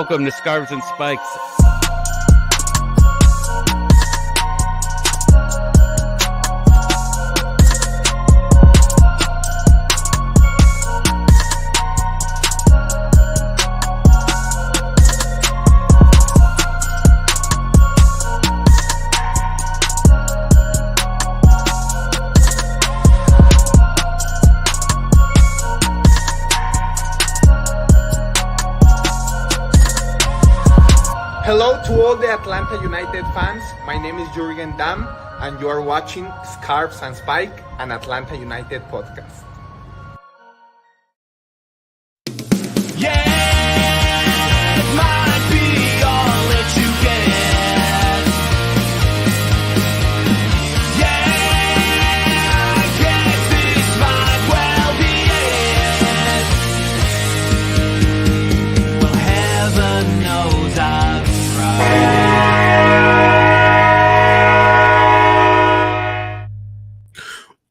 Welcome to Scarves and Spikes. Hello to all the Atlanta United fans. My name is Jurgen Damm, and you are watching Scarves and Spike, an Atlanta United podcast.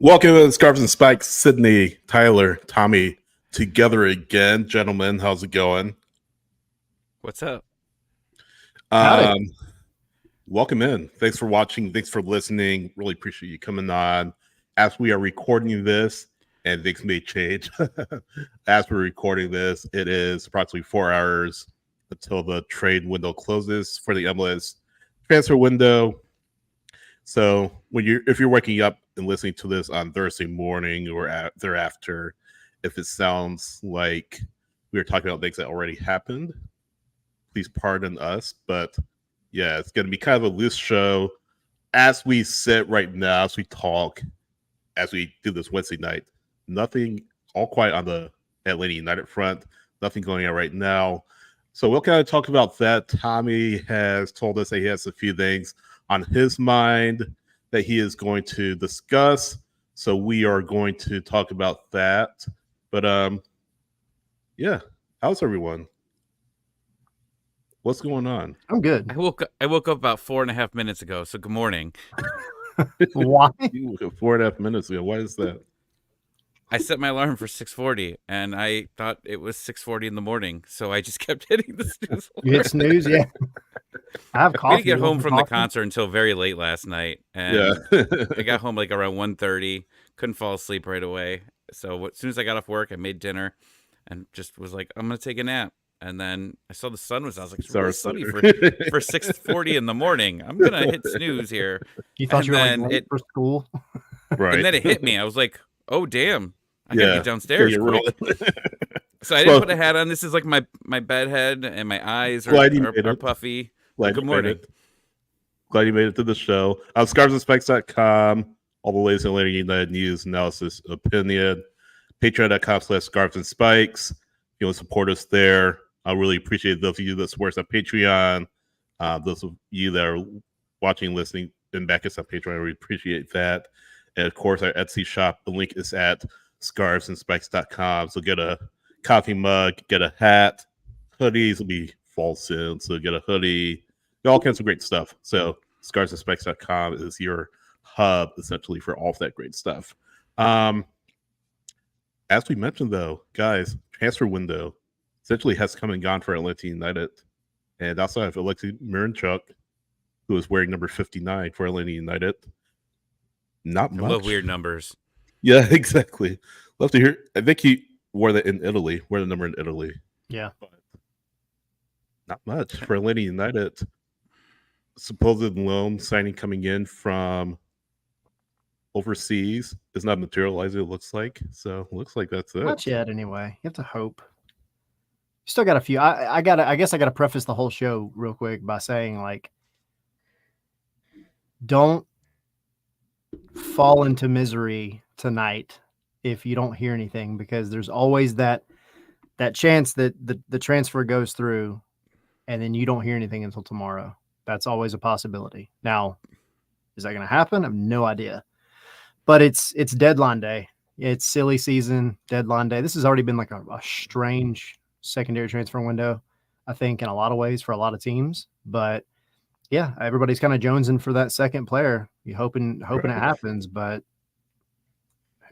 Welcome to the Scarves and Spikes. Sydney, Tyler, Tommy, together again. Gentlemen, how's it going? What's up? Welcome in. Thanks for watching. Thanks for listening. Really appreciate you coming on. As we are recording this, and things may change. As we're recording this, it is approximately 4 hours until the trade window closes for the MLS transfer window. So if you're waking up and listening to this on Thursday morning or thereafter, if it sounds like we were talking about things that already happened, please pardon us. But yeah, it's going to be kind of a loose show as we sit right now, as we talk, as we do this Wednesday night. Nothing, all quiet on the Atlanta United front. Nothing going on right now. So we'll kind of talk about that. Tommy has told us that he has a few things on his mind that he is going to discuss. So we are going to talk about that. But yeah, how's everyone? What's going on? I'm good. I woke up about 4.5 minutes ago, so good morning. Why? You woke up 4.5 minutes ago. Why is that? I set my alarm for 6:40, and I thought it was 6:40 in the morning, so I just kept hitting the snooze You hit snooze, yeah. I have We coffee. didn't get You home want from the coffee? concert until very late last night, and Yeah. I got home like around 1:30. Couldn't fall asleep right away, so as soon as I got off work, I made dinner, and just was like, I'm gonna take a nap. And then I saw the sun was. I was like, it's really sunny for 6:40 in the morning. I'm gonna hit snooze here. You thought And you were then like late for school? Right. And then it hit me. I was like, oh damn, I gotta Yeah. get downstairs You're quick. rolling. So I didn't put a hat on. This is like my bed head, and my eyes are puffy. Glad Good you morning. made it. Glad you made it to the show. ScarvesandSpikes.com. All the latest Atlanta United news, analysis, opinion. Patreon.com/ScarvesandSpikes. You want to support us there. I really appreciate those of you that support us on Patreon. Those of you that are watching, listening, and back us on Patreon, I really appreciate that. And of course, our Etsy shop, the link is at ScarvesandSpikes.com. So get a coffee mug, get a hat. Hoodies will be fall soon, so get a hoodie. All kinds of great stuff. So ScarvesandSpikes.com is your hub, essentially, for all of that great stuff. As we mentioned, though, guys, transfer window essentially has come and gone for Atlanta United. And also I have Alexei Miranchuk, who is wearing number 59 for Atlanta United. Not much. I love weird numbers. Yeah, exactly. Love to hear. I think he wore that in Italy, wore the number in Italy. Yeah. But not much for Atlanta United. Supposed loan signing coming in from overseas is not materializing, it looks like. So looks like that's it. Not yet, anyway. You have to hope. Still got a few. I guess I gotta preface the whole show real quick by saying, like, don't fall into misery tonight if you don't hear anything, because there's always that chance that the transfer goes through and then you don't hear anything until tomorrow. That's always a possibility. Now, is that going to happen? I have no idea. But it's deadline day. It's silly season, deadline day. This has already been like a strange secondary transfer window, I think, in a lot of ways for a lot of teams. But yeah, everybody's kind of jonesing for that second player. You hoping it happens, but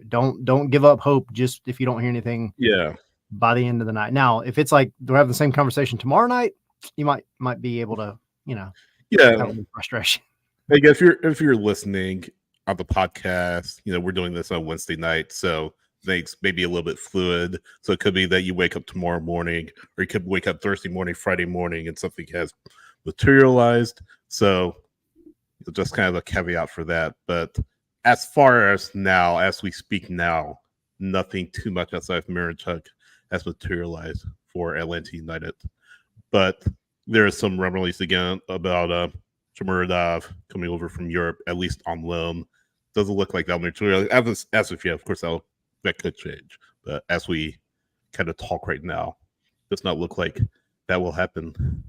don't give up hope just if you don't hear anything Yeah. by the end of the night. Now, if it's like we're having the same conversation tomorrow night, you might be able to, have Yeah, a little frustration. like if you're listening on the podcast, we're doing this on Wednesday night, so things may be a little bit fluid. So it could be that you wake up tomorrow morning, or you could wake up Thursday morning, Friday morning, and something has materialized. So just kind of a caveat for that. But as far as now, as we speak now, nothing too much outside of Miranchuk has materialized for Atlanta United. But there is some rumblings again about Shamuradov coming over from Europe, at least on loan. Doesn't look like that'll materialize. As of yet, of course, that could change. But as we kind of talk right now, does not look like that will happen.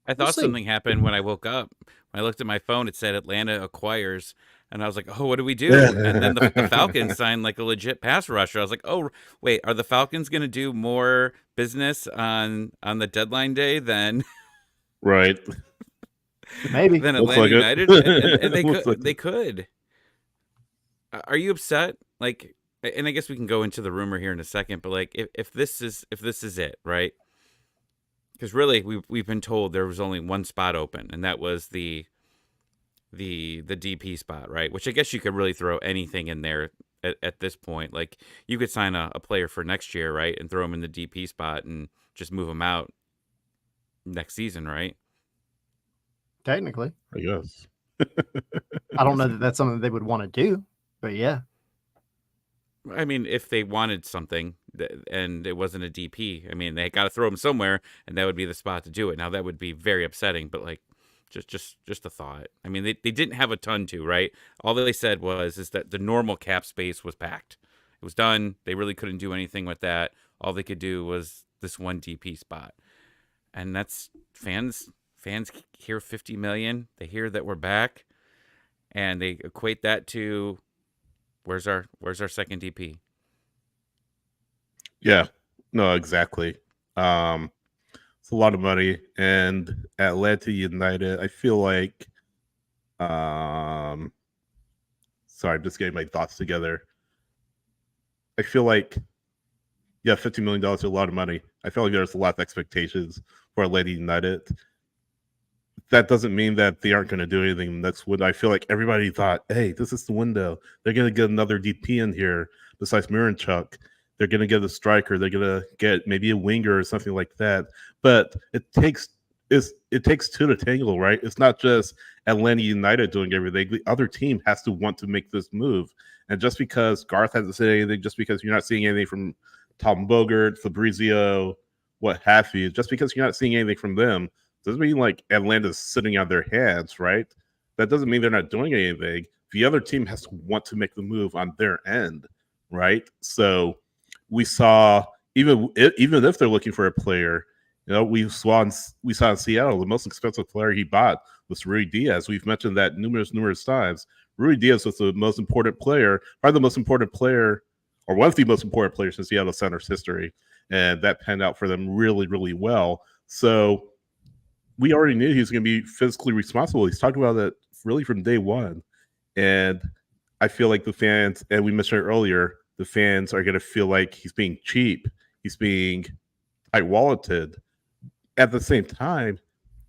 I thought something happened when I woke up. When I looked at my phone, it said Atlanta acquires, and I was like, "Oh, what do we do?" And then the Falcons signed like a legit pass rusher. I was like, "Oh, wait, are the Falcons going to do more business on the deadline day than Right? Maybe than Looks Atlanta like United?" it. And they Looks could. like They it. could. Are you upset? Like, and I guess we can go into the rumor here in a second. But like, if this is it, right? Because really, we've been told there was only one spot open, and that was the DP spot, right? Which I guess you could really throw anything in there at this point. Like, you could sign a player for next year, right, and throw him in the DP spot and just move him out next season, right? technically. I guess. I don't know that that's something they would want to do, but yeah. I mean, if they wanted something and it wasn't a DP, I mean, they got to throw him somewhere, and that would be the spot to do it. Now, that would be very upsetting, but like, just a thought. I mean, they didn't have a ton to, right? All they said is that the normal cap space was packed. It was done. They really couldn't do anything with that. All they could do was this one DP spot, and that's fans hear 50 million. They hear that we're back, and they equate that to where's our second DP? Yeah. No, exactly. It's a lot of money, and Atlanta United, I feel like sorry, I'm just getting my thoughts together. I feel like $50 million is a lot of money. I feel like there's a lot of expectations for Atlanta United. That doesn't mean that they aren't going to do anything next window. I feel like everybody thought, hey, this is the window. They're going to get another DP in here besides Miranchuk. They're going to get a striker. They're going to get maybe a winger or something like that. But it takes two to tangle, right? It's not just Atlanta United doing everything. The other team has to want to make this move. And just because Garth hasn't said anything, just because you're not seeing anything from Tom Bogert, Fabrizio, what have you, just because you're not seeing anything from them, doesn't mean like Atlanta's sitting on their hands, right? That doesn't mean they're not doing anything. The other team has to want to make the move on their end, right? So we saw even if they're looking for a player, we saw in Seattle the most expensive player he bought was Rui Diaz. We've mentioned that numerous times. Rui Diaz was the most important player, probably the most important player, or one of the most important players in Seattle Sounders history, and that panned out for them really, really well. So we already knew he was going to be physically responsible. He's talked about that really from day one. And I feel like the fans, and we mentioned it earlier, the fans are going to feel like he's being cheap. He's being tight-walleted. At the same time,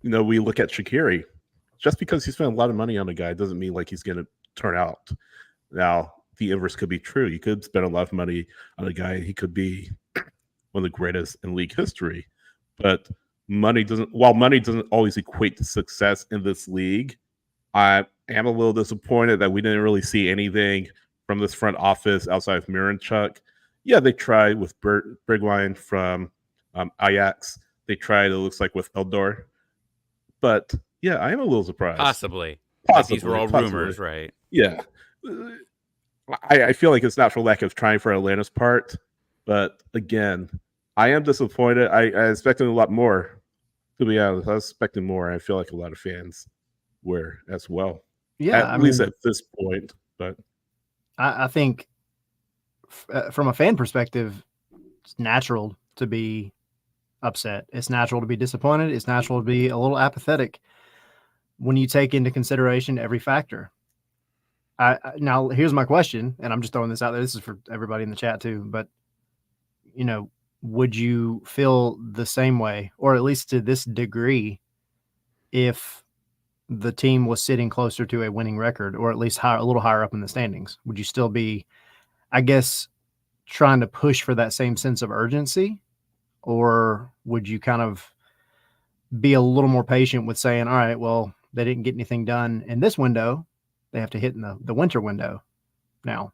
we look at Shaqiri. Just because he spent a lot of money on a guy doesn't mean like he's going to turn out. Now, the inverse could be true. You could spend a lot of money on a guy. He could be one of the greatest in league history. But money doesn't always equate to success in this league, I am a little disappointed that we didn't really see anything from this front office outside of Miranchuk. Yeah, they tried with Bergwijn from Ajax. They tried, it looks like, with Eldor. But yeah, I am a little surprised. Possibly. Like these were all rumors, right? Yeah. I feel like it's not for lack of trying for Atlanta's part. But again, I am disappointed. I expected a lot more. To be honest, I was expecting more. I feel like a lot of fans were as well. Yeah, at least at this point. But I think from a fan perspective, it's natural to be upset. It's natural to be disappointed. It's natural to be a little apathetic when you take into consideration every factor. Now, here's my question, and I'm just throwing this out there. This is for everybody in the chat too. But, would you feel the same way, or at least to this degree, if the team was sitting closer to a winning record, or at least a little higher up in the standings? Would you still be, I guess, trying to push for that same sense of urgency, or would you kind of be a little more patient with saying, all right, well, they didn't get anything done in this window, they have to hit in the winter window now?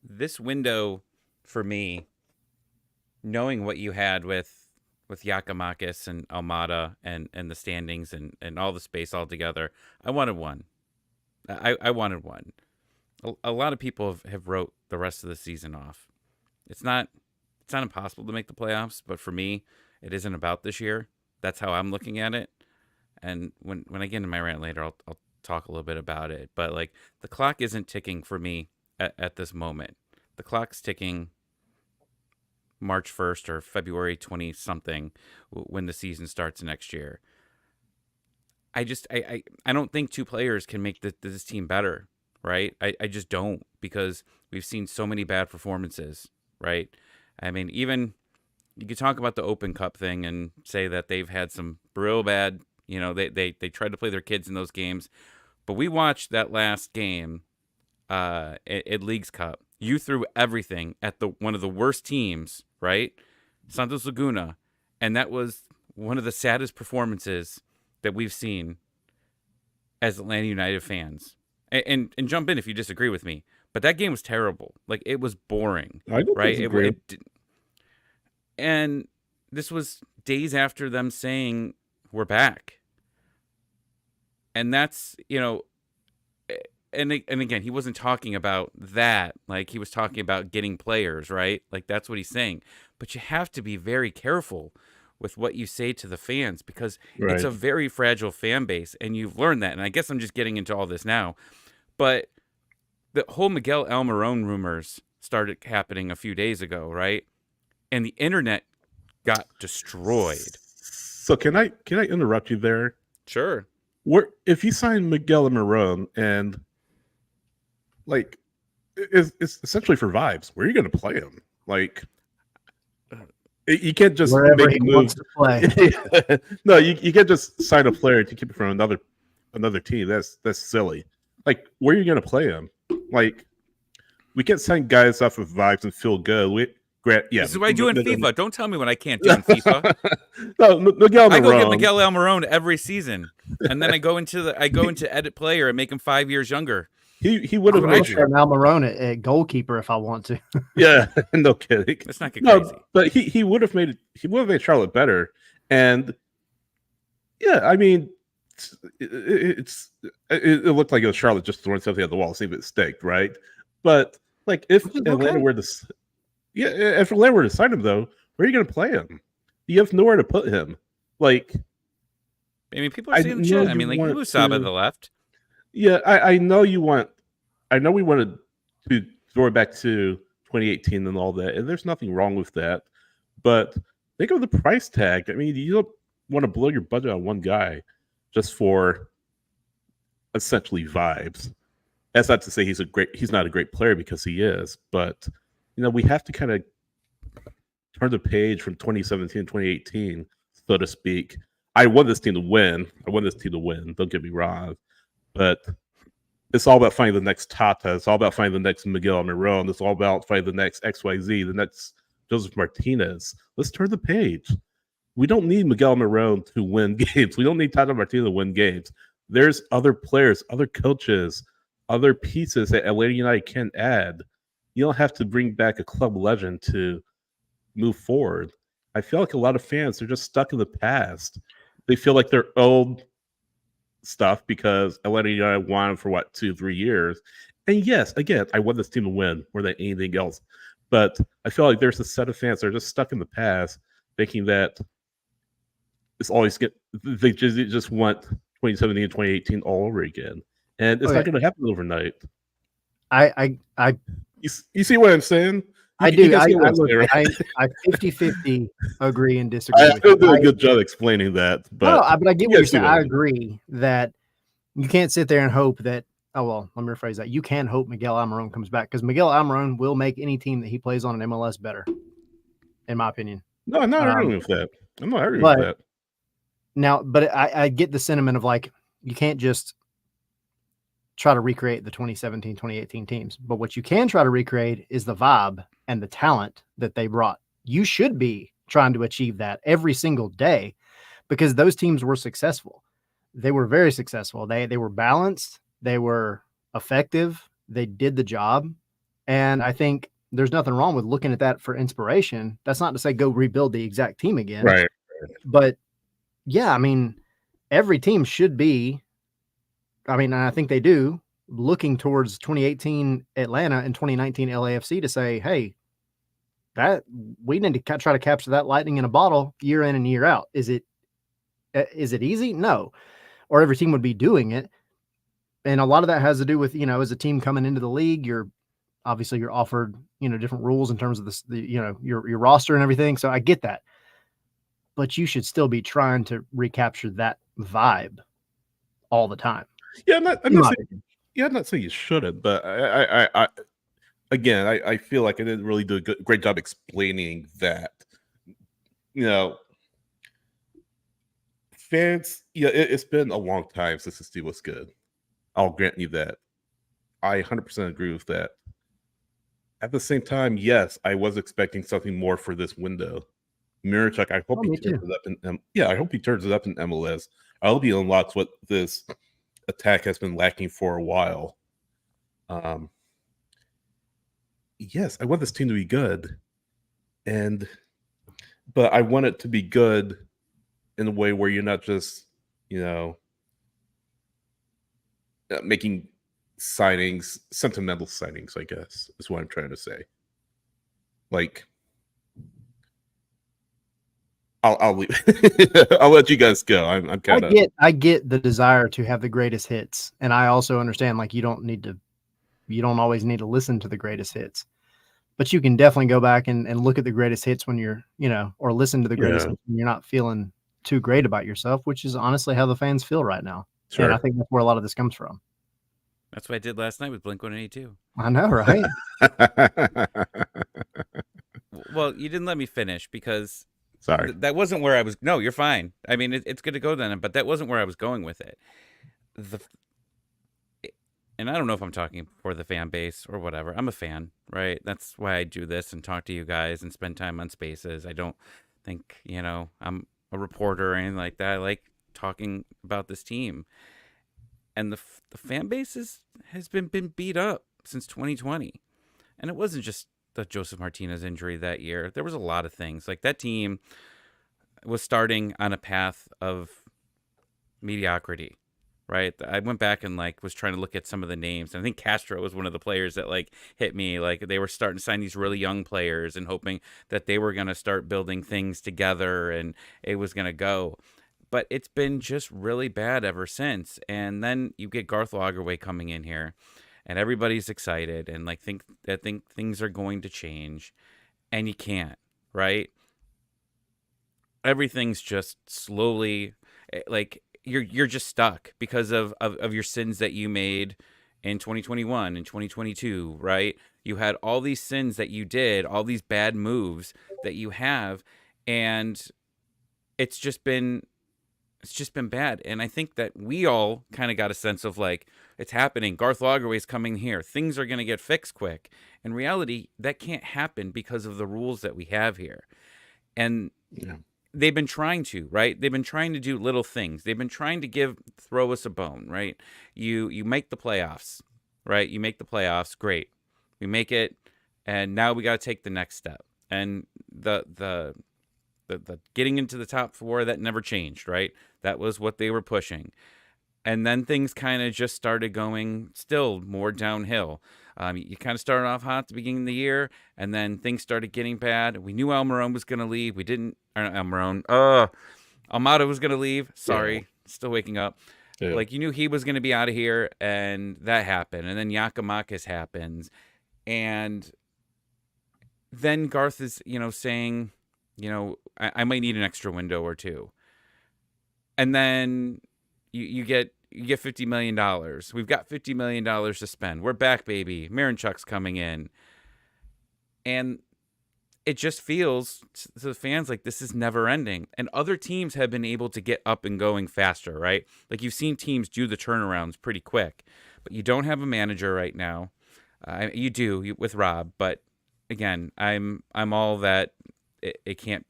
This window for me, knowing what you had with Giakoumakis and Almada and the standings and all the space all together, I wanted one. I wanted one. A lot of people have wrote the rest of the season off. It's not impossible to make the playoffs, but for me, it isn't about this year. That's how I'm looking at it. And when I get into my rant later, I'll talk a little bit about it. But like, the clock isn't ticking for me at this moment. The clock's ticking March 1st or February 20 something when the season starts next year. I don't think two players can make this team better, right? I just don't, because we've seen so many bad performances, right? I mean, even you could talk about the Open Cup thing and say that they've had some real bad, they tried to play their kids in those games. But we watched that last game at Leagues Cup. You threw everything at one of the worst teams, right? Santos Laguna. And that was one of the saddest performances that we've seen as Atlanta United fans. And jump in if you disagree with me. But that game was terrible. Like, it was boring. I don't right? disagree. And this was days after them saying, we're back. And that's, and again, he wasn't talking about that. Like, he was talking about getting players, right? Like, that's what he's saying. But you have to be very careful with what you say to the fans, because it's a very fragile fan base, and you've learned that. And I guess I'm just getting into all this now. But the whole Miguel Almiron rumors started happening a few days ago, right? And the internet got destroyed. So can I interrupt you there? Sure. If you sign Miguel Almiron and like it's essentially for vibes, where are you going to play him? Like, you can't just wherever make he wants to play. No, you can't just sign a player to keep it from another team. That's silly. Like, where are you going to play him? Like, we can't sign guys off of vibes and feel good. This is what I do in FIFA. Don't tell me what I can't do in FIFA. No, Miguel Almiron. I go get Miguel Almiron every season, and then I go into edit player and make him 5 years younger. He would have made Almiron at goalkeeper if I want to. Yeah, no kidding. Let's not get crazy. But he would have made Charlotte better, and yeah, I mean, it looked like it was Charlotte just throwing something at the wall, see if it staked, right? But like, if Atlanta were to sign him, though, where are you going to play him? You have nowhere to put him. Like, I mean, people are seeing shit. I mean, like, you move Saba to the left. Yeah, I know you want. I know we wanted to throw it back to 2018 and all that, and there's nothing wrong with that. But think of the price tag. I mean, you don't want to blow your budget on one guy just for essentially vibes. That's not to say he's not a great player, because he is. But we have to kind of turn the page from 2017, 2018, so to speak. I want this team to win. Don't get me wrong. But it's all about finding the next Tata. It's all about finding the next Miguel Almiron. It's all about finding the next XYZ, the next Joseph Martinez. Let's turn the page. We don't need Miguel Almiron to win games. We don't need Tata Martino to win games. There's other players, other coaches, other pieces that Atlanta United can add. You don't have to bring back a club legend to move forward. I feel like a lot of fans are just stuck in the past. They feel like they're owed stuff because Atlanta United won for 2-3 years. And yes, again, I want this team to win more than anything else. But I feel like there's a set of fans that are just stuck in the past, thinking that it's always they just want 2017 and 2018 all over again. And it's not going to happen overnight. You see what I'm saying? I do. I 50-50 agree and disagree. I did a good job explaining that. But but I get what you're saying. I agree that you can't sit there and hope that Oh, well, let me rephrase that. You can hope Miguel Almiron comes back because Miguel Almiron will make any team that he plays on in MLS better, in my opinion. No, I'm not arguing with that. I'm not arguing But with that. now, but I get the sentiment of like, you can't just try to recreate the 2017, 2018 teams. But what you can try to recreate is the vibe and the talent that they brought. You should be trying to achieve that every single day because those teams were successful. They were very successful. They were balanced. They were effective. They did the job. And I think there's nothing wrong with looking at that for inspiration. That's not to say go rebuild the exact team again. Right. But yeah, I mean, every team should be, I mean, and I think they do, looking towards 2018 Atlanta and 2019 LAFC to say, hey, that we need to try to capture that lightning in a bottle year in and year out. Is it easy? No. Or every team would be doing it. And a lot of that has to do with, as a team coming into the league, you're offered, different rules in terms of your roster and everything. So I get that. But you should still be trying to recapture that vibe all the time. Yeah, I'm not saying you shouldn't, but I feel like I didn't really do a great job explaining that. Fans, it's been a long time since this team was good. I'll grant you that. I 100% agree with that. At the same time, yes, I was expecting something more for this window. Mirachuk, I hope he turns it up I hope he turns it up in MLS. I hope he unlocks what this attack has been lacking for a while. Yes, I want this team to be good, but I want it to be good in a way where you're not just, making signings, sentimental signings, I guess, is what I'm trying to say. Like, I'll leave. I'll let you guys go. I'm kind of. I get the desire to have the greatest hits, and I also understand like you don't always need to listen to the greatest hits, but you can definitely go back and look at the greatest hits when you're or listen to the greatest hits when you're not feeling too great about yourself, which is honestly how the fans feel right now. Sure. And I think that's where a lot of this comes from. That's what I did last night with Blink-182. I know, right? Well, you didn't let me finish because sorry, that wasn't where I was. No, you're fine. I mean, it's good to go then, but that wasn't where I was going with it. And I don't know if I'm talking for the fan base or whatever. I'm a fan, right? That's why I do this and talk to you guys and spend time on Spaces. I don't think, I'm a reporter or anything like that. I like talking about this team. And the fan base has been beat up since 2020. And it wasn't just the Joseph Martinez injury that year. There was a lot of things. Like that team was starting on a path of mediocrity, right? I went back and was trying to look at some of the names. And I think Castro was one of the players that hit me. Like they were starting to sign these really young players and hoping that they were going to start building things together and it was going to go. But it's been just really bad ever since. And then you get Garth Lagerwey coming in here, and everybody's excited and think things are going to change, and you can't, right? Everything's just slowly you're just stuck because of your sins that you made in 2021 and 2022, right? You had all these sins that you did, all these bad moves that you have, and it's just been bad. And I think that we all kind of got a sense of it's happening. Garth Lagerwey's coming here. Things are going to get fixed quick. In reality, that can't happen because of the rules that we have here. And they've been trying to, right? They've been trying to do little things. They've been trying to throw us a bone, right? You make the playoffs, right? You make the playoffs. Great. We make it. And now we got to take the next step. And the getting into the top four, that never changed, right? That was what they were pushing. And then things kind of just started going still more downhill. You kind of started off hot at the beginning of the year, and then things started getting bad. We knew Almiron was going to leave. We didn't, or not Almiron, Almada was going to leave. Sorry, still waking up. Yeah. You knew he was going to be out of here, and that happened. And then Giakoumakis happens. And then Garth is, saying, I might need an extra window or two. And then you get you get $50 million. We've got $50 million to spend. We're back, baby. Marinchuk's coming in. And it just feels to the fans like this is never ending. And other teams have been able to get up and going faster, right? Like you've seen teams do the turnarounds pretty quick, but you don't have a manager right now. You do with Rob, but again, I'm all that it can't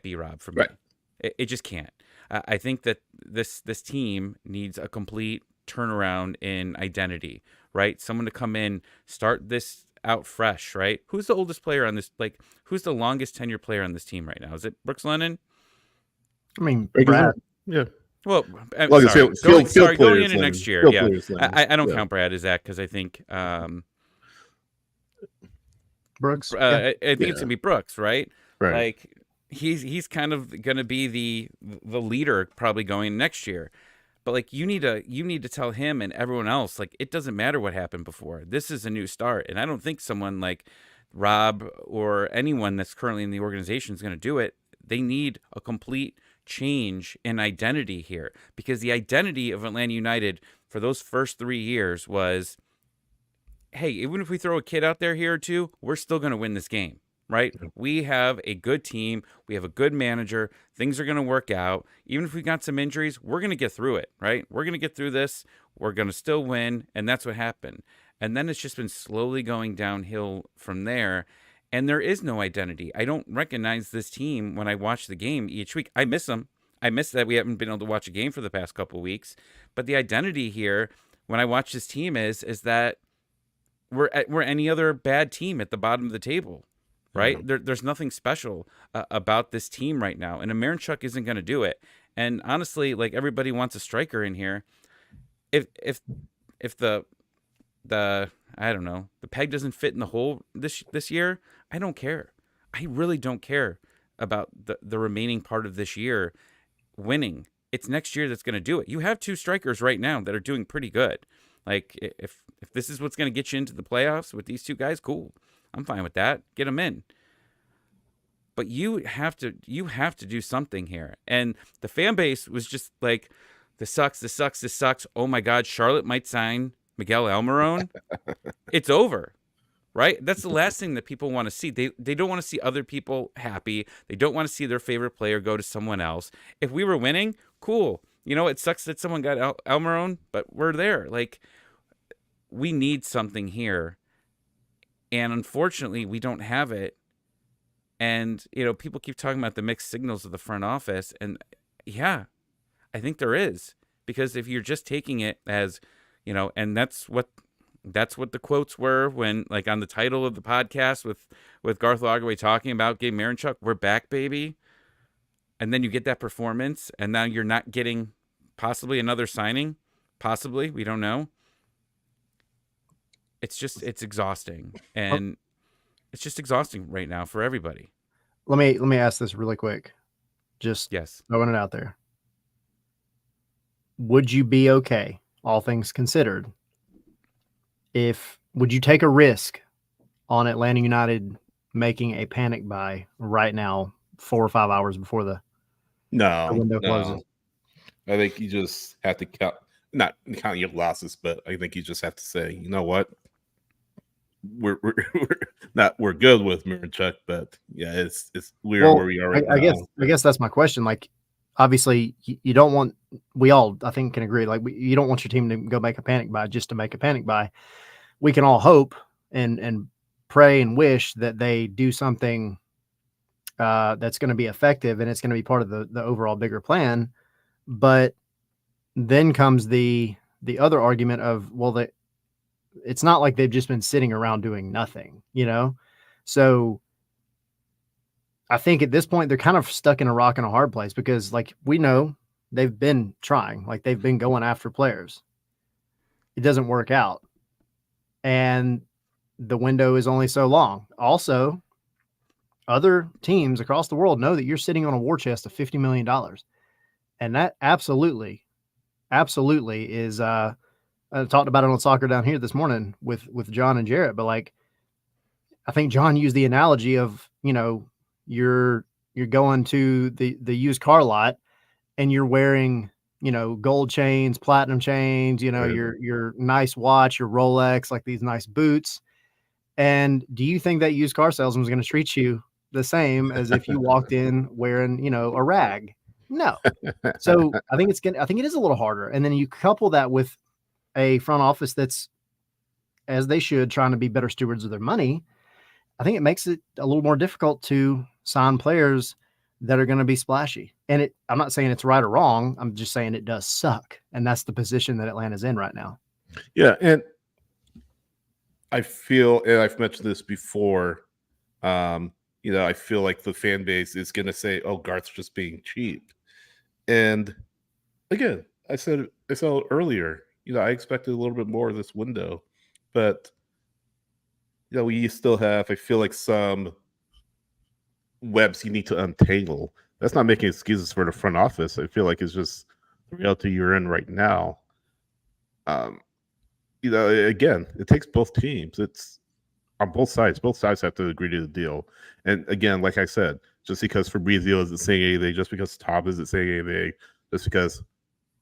be Rob for me. Right. It just can't. I think that this team needs a complete turnaround in identity, right? Someone to come in, start this out fresh, right? Who's the oldest player on this? Like, who's the longest tenure player on this team right now? Is it Brooks Lennon? I mean, Brad. Brad. Yeah. Well, I'm Like I sorry. said, Going into next year, yeah. I don't Yeah. count Brad as that because I think Brooks. I think it's gonna be Brooks, right? Right. Like he's kind of gonna be the leader probably going next year. But like you need to tell him and everyone else, like it doesn't matter what happened before. This is a new start. And I don't think someone like Rob or anyone that's currently in the organization is going to do it. They need a complete change in identity here, because the identity of Atlanta United for those first 3 years was, hey, even if we throw a kid out there here or two, we're still going to win this game, right? We have a good team. We have a good manager. Things are going to work out. Even if we got some injuries, we're going to get through it, right? We're going to get through this. We're going to still win. And that's what happened. And then it's just been slowly going downhill from there. And there is no identity. I don't recognize this team when I watch the game each week. I miss them. I miss that we haven't been able to watch a game for the past couple of weeks. But the identity here, when I watch this team, is that we're any other bad team at the bottom of the table, right? Yeah. There's nothing special about this team right now, and Marinchuk isn't going to do it. And honestly, like everybody wants a striker in here. If the I don't know, the peg doesn't fit in the hole this year, I don't care. I really don't care about the remaining part of this year winning. It's next year that's going to do it. You have 2 strikers right now that are doing pretty good. Like if this is what's going to get you into the playoffs with these 2 guys, cool. I'm fine with that. Get them in. But you have to do something here. And the fan base was just like, this sucks. Oh my God, Charlotte might sign Miguel Almiron. It's over. Right? That's the last thing that people want to see. They don't want to see other people happy. They don't want to see their favorite player go to someone else. If we were winning, cool. You know, it sucks that someone got Almiron, but we're there. Like, we need something here. And unfortunately, we don't have it. And, you know, people keep talking about the mixed signals of the front office. And yeah, I think there is. Because if you're just taking it as, you know, and that's what the quotes were when, like, on the title of the podcast with Garth Lagerwey talking about Gabe Marinchuk, we're back, baby. And then you get that performance, and now you're not getting possibly another signing. Possibly, we don't know. It's exhausting. And it's just exhausting right now for everybody. Let me ask this really quick. Just Yes. throwing it out there. Would you be okay, all things considered, would you take a risk on Atlanta United making a panic buy right now, 4 or 5 hours before the window closes? I think you just have to not count your losses, but I think you just have to say, you know what, we're good with Marinchuk, but yeah, where we are right now. I guess that's my question. Like, obviously, you don't want. We all, I think, can agree. Like, you don't want your team to go make a panic buy just to make a panic buy. We can all hope and pray and wish that they do something that's going to be effective and it's going to be part of the overall bigger plan. But then comes the other argument of, well, it's not like they've just been sitting around doing nothing, you know? So I think at this point, they're kind of stuck in a rock and a hard place because, like, we know they've been trying, like they've been going after players. It doesn't work out. And the window is only so long. Also, other teams across the world know that you're sitting on a war chest of $50 million. And that absolutely is, I talked about it on Soccer Down Here this morning with John and Jarrett, but like, I think John used the analogy of, you know, you're going to the used car lot and you're wearing gold chains, platinum chains, Right. your nice watch, your Rolex, like these nice boots. And do you think that used car salesman is going to treat you the same as if you walked in wearing, a rag? No. So I think it is a little harder. And then you couple that with a front office that's, as they should, trying to be better stewards of their money. I think it makes it a little more difficult to sign players that are going to be splashy. And I'm not saying it's right or wrong. I'm just saying it does suck. And that's the position that Atlanta's in right now. Yeah. And I feel, and I've mentioned this before, I feel like the fan base is going to say, oh, Garth's just being cheap. And again, I said earlier, I expected a little bit more this window, but we still have, I feel like, some webs you need to untangle. That's not making excuses for the front office. I feel like it's just the reality you're in right now. Again, it takes both teams. It's on both sides. Both sides have to agree to the deal. And again, like I said, just because Fabrizio isn't saying anything, just because Tom isn't saying anything, just because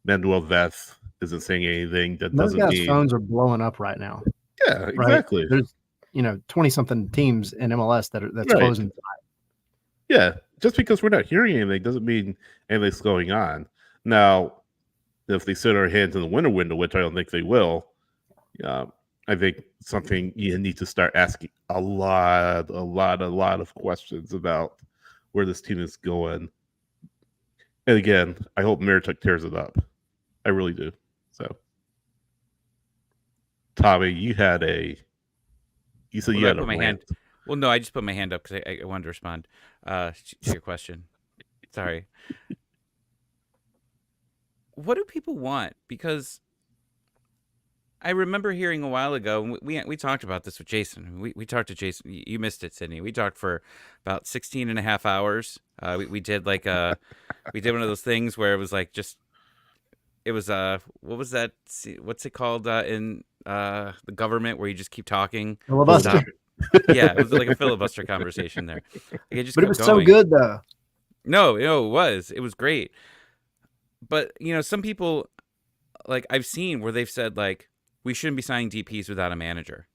Manuel Veth isn't saying anything, that Those doesn't guys' mean. phones are blowing up right now. Yeah, exactly. Right? There's 20-something teams in MLS that's Right. closing. Yeah, just because we're not hearing anything doesn't mean anything's going on. Now, if they sit our hands in the winter window, which I don't think they will, I think something you need to start asking a lot of questions about where this team is going. And again, I hope Merituk tears it up. I really do. So, Tommy, you said you had a rant. Well, no, I just put my hand up because I wanted to respond to your question. Sorry. What do people want? Because I remember hearing a while ago, we talked about this with Jason. We talked to Jason. You missed it, Sydney. We talked for about 16 and a half hours. We did we did one of those things where it was like it was what was that? What's it called in the government where you just keep talking? Filibuster. Yeah, it was like a filibuster conversation there. But it was so good though. No, it was great. But some people, like I've seen where they've said like we shouldn't be signing DPs without a manager.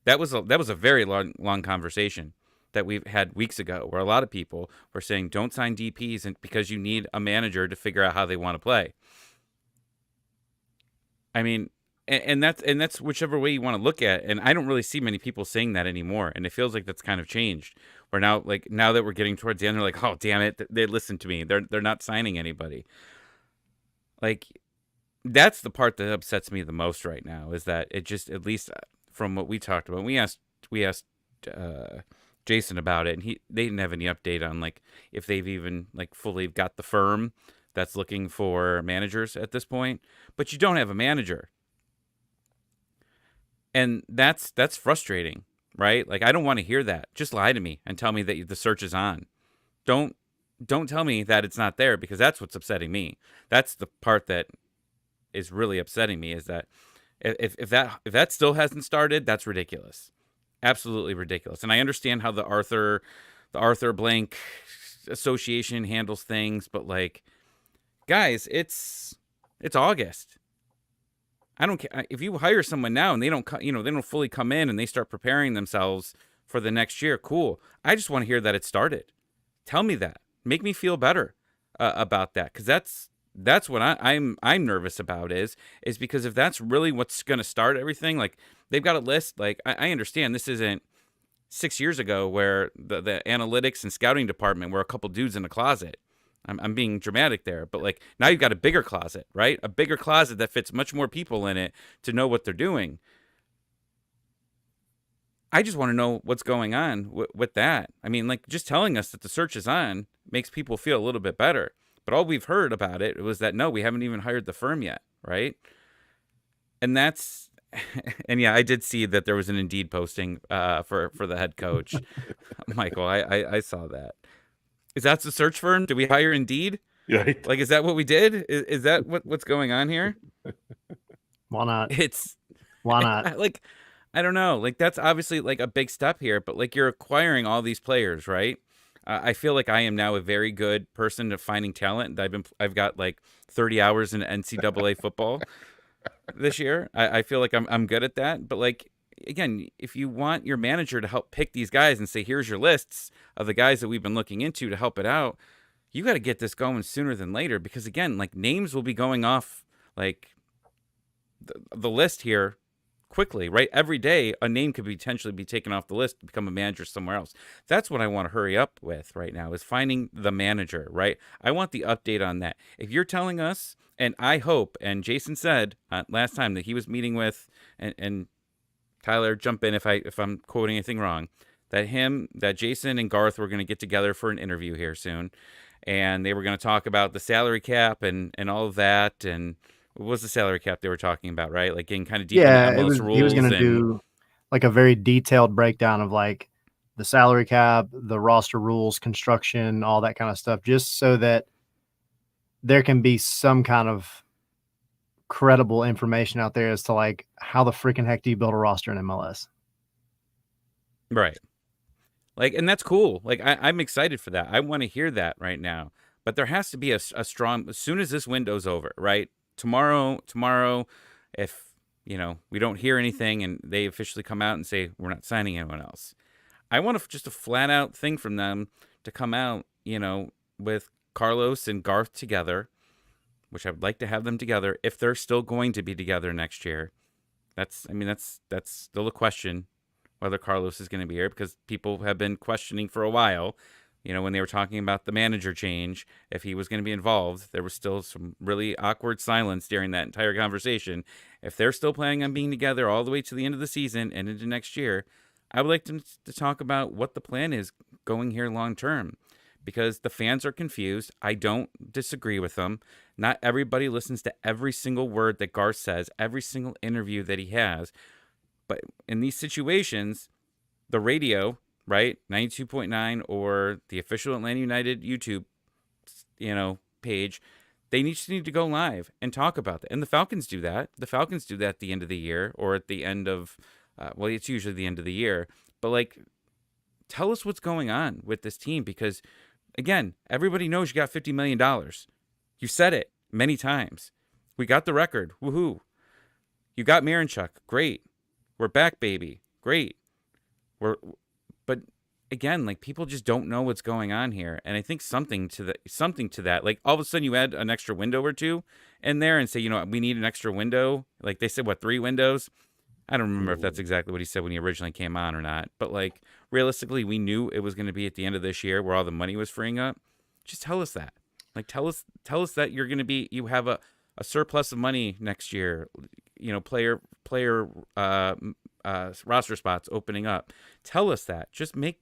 That was a very long conversation that we've had weeks ago, where a lot of people were saying don't sign DPs because you need a manager to figure out how they want to play. I mean, and that's whichever way you want to look at it. And I don't really see many people saying that anymore. And it feels like that's kind of changed. Where now that we're getting towards the end, they're like, oh damn it, they listened to me. They're not signing anybody. Like, that's the part that upsets me the most right now, is that it just, at least from what we talked about, we asked Jason about it, and they didn't have any update on like if they've even like fully got the firm that's looking for managers at this point. But you don't have a manager, and that's frustrating, right? Like, I don't want to hear that. Just lie to me and tell me that the search is on. Don't tell me that it's not there, because that's what's upsetting me. That's the part that is really upsetting me, is that if that still hasn't started, that's ridiculous. Absolutely ridiculous. And I understand how the Arthur Blank Association handles things, but like, guys, it's August. I don't care if you hire someone now and they don't they don't fully come in and they start preparing themselves for the next year. Cool. I just want to hear that it started. Tell me that. Make me feel better about that, because that's what I'm nervous about, is because if that's really what's going to start everything, like they've got a list. Like, I understand this isn't 6 years ago where the analytics and scouting department were a couple dudes in a closet. I'm being dramatic there, but like now you've got a bigger closet, right? A bigger closet that fits much more people in it to know what they're doing. I just want to know what's going on with that. I mean, like, just telling us that the search is on makes people feel a little bit better. But all we've heard about it was that, no, we haven't even hired the firm yet, right? And that's, and yeah, I did see that there was an Indeed posting for the head coach. Michael, I saw that. Is that the search firm? Did we hire Indeed? Right. Like, is that what we did? Is that what's going on here? Why not? Why not? Like, I don't know. Like, that's obviously like a big step here, but like, you're acquiring all these players, right? I feel like I am now a very good person at finding talent. I've got like 30 hours in NCAA football this year. I feel like I'm good at that. But like again, if you want your manager to help pick these guys and say, here's your lists of the guys that we've been looking into to help it out, you got to get this going sooner than later, because again, like names will be going off like the list here quickly, right? Every day a name could potentially be taken off the list to become a manager somewhere else. That's what I want to hurry up with right now, is finding the manager, right? I want the update on that. If you're telling us, and I hope, and Jason said last time that he was meeting with, and Tyler, jump in if I'm quoting anything wrong, that Jason and Garth were going to get together for an interview here soon, and they were going to talk about the salary cap and all of that. And what was the salary cap they were talking about, right? Like getting kind of deep into MLS rules. He was going to do like a very detailed breakdown of like the salary cap, the roster rules, construction, all that kind of stuff, just so that there can be some kind of credible information out there as to like how the freaking heck do you build a roster in MLS? Right. Like, and that's cool. Like, I'm excited for that. I want to hear that right now. But there has to be a strong, as soon as this window's over, right? Tomorrow, if, we don't hear anything and they officially come out and say, we're not signing anyone else, I want just a flat out thing from them to come out, with Carlos and Garth together, which I would like to have them together if they're still going to be together next year. That's still a question, whether Carlos is going to be here, because people have been questioning for a while, when they were talking about the manager change, if he was going to be involved. There was still some really awkward silence during that entire conversation. If they're still planning on being together all the way to the end of the season and into next year, I would like them to talk about what the plan is going here long term, because the fans are confused. I don't disagree with them. Not everybody listens to every single word that Garth says, every single interview that he has. But in these situations, the radio, right, 92.9 or the official Atlanta United YouTube, page, they just need to go live and talk about that. And the Falcons do that. The Falcons do that at the end of the year, or at the end of, it's usually the end of the year. But like, tell us what's going on with this team, because again, everybody knows you got $50 million. You said it many times. We got the record. Woohoo. You got Marinchuk. Great. We're back, baby. Great. But again, like, people just don't know what's going on here. And I think something to that, like all of a sudden you add an extra window or two in there and say, we need an extra window. Like they said, 3 windows? I don't remember if that's exactly what he said when he originally came on or not. But like, realistically, we knew it was going to be at the end of this year where all the money was freeing up. Just tell us that. Like, tell us that you have a surplus of money next year. Player roster spots opening up. Tell us that. Just make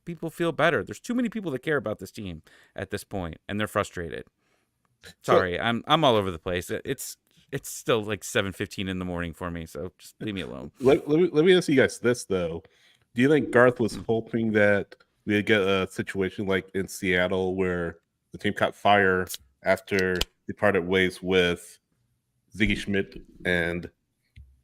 people feel better. There's too many people that care about this team at this point, and they're frustrated. Sorry, I'm all over the place. It's still like 7:15 in the morning for me, so just leave me alone. Let me ask you guys this though: do you think Garth was hoping that we'd get a situation like in Seattle where the team caught fire after they parted ways with Ziggy Schmidt and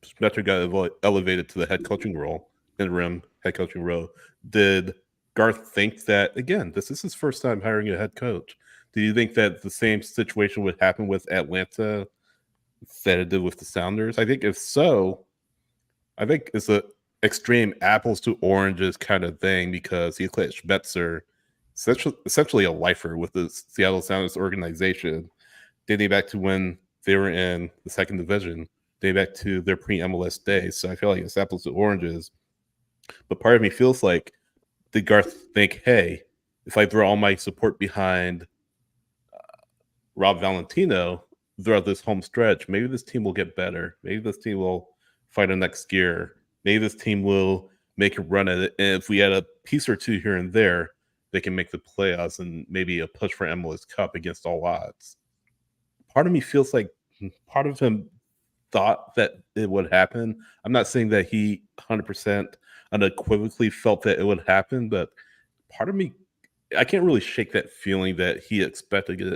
Schmetter got elevated to the head coaching role, interim head coaching role? Did Garth think that, again, this is his first time hiring a head coach? Do you think that the same situation would happen with Atlanta that it did with the Sounders? I think if so, I think it's a extreme apples to oranges kind of thing, because he played Schmetzer, essentially a lifer with the Seattle Sounders organization, dating back to when they were in the second division, dating back to their pre-MLS days. So I feel like it's apples to oranges. But part of me feels like, did Garth think, hey, if I throw all my support behind Rob Valentino throughout this home stretch, maybe this team will get better. Maybe this team will fight a next gear. Maybe this team will make a run at it. And if we add a piece or two here and there, they can make the playoffs and maybe a push for MLS Cup against all odds. Part of me feels like part of him thought that it would happen. I'm not saying that he 100% unequivocally felt that it would happen, but part of me, I can't really shake that feeling that he expected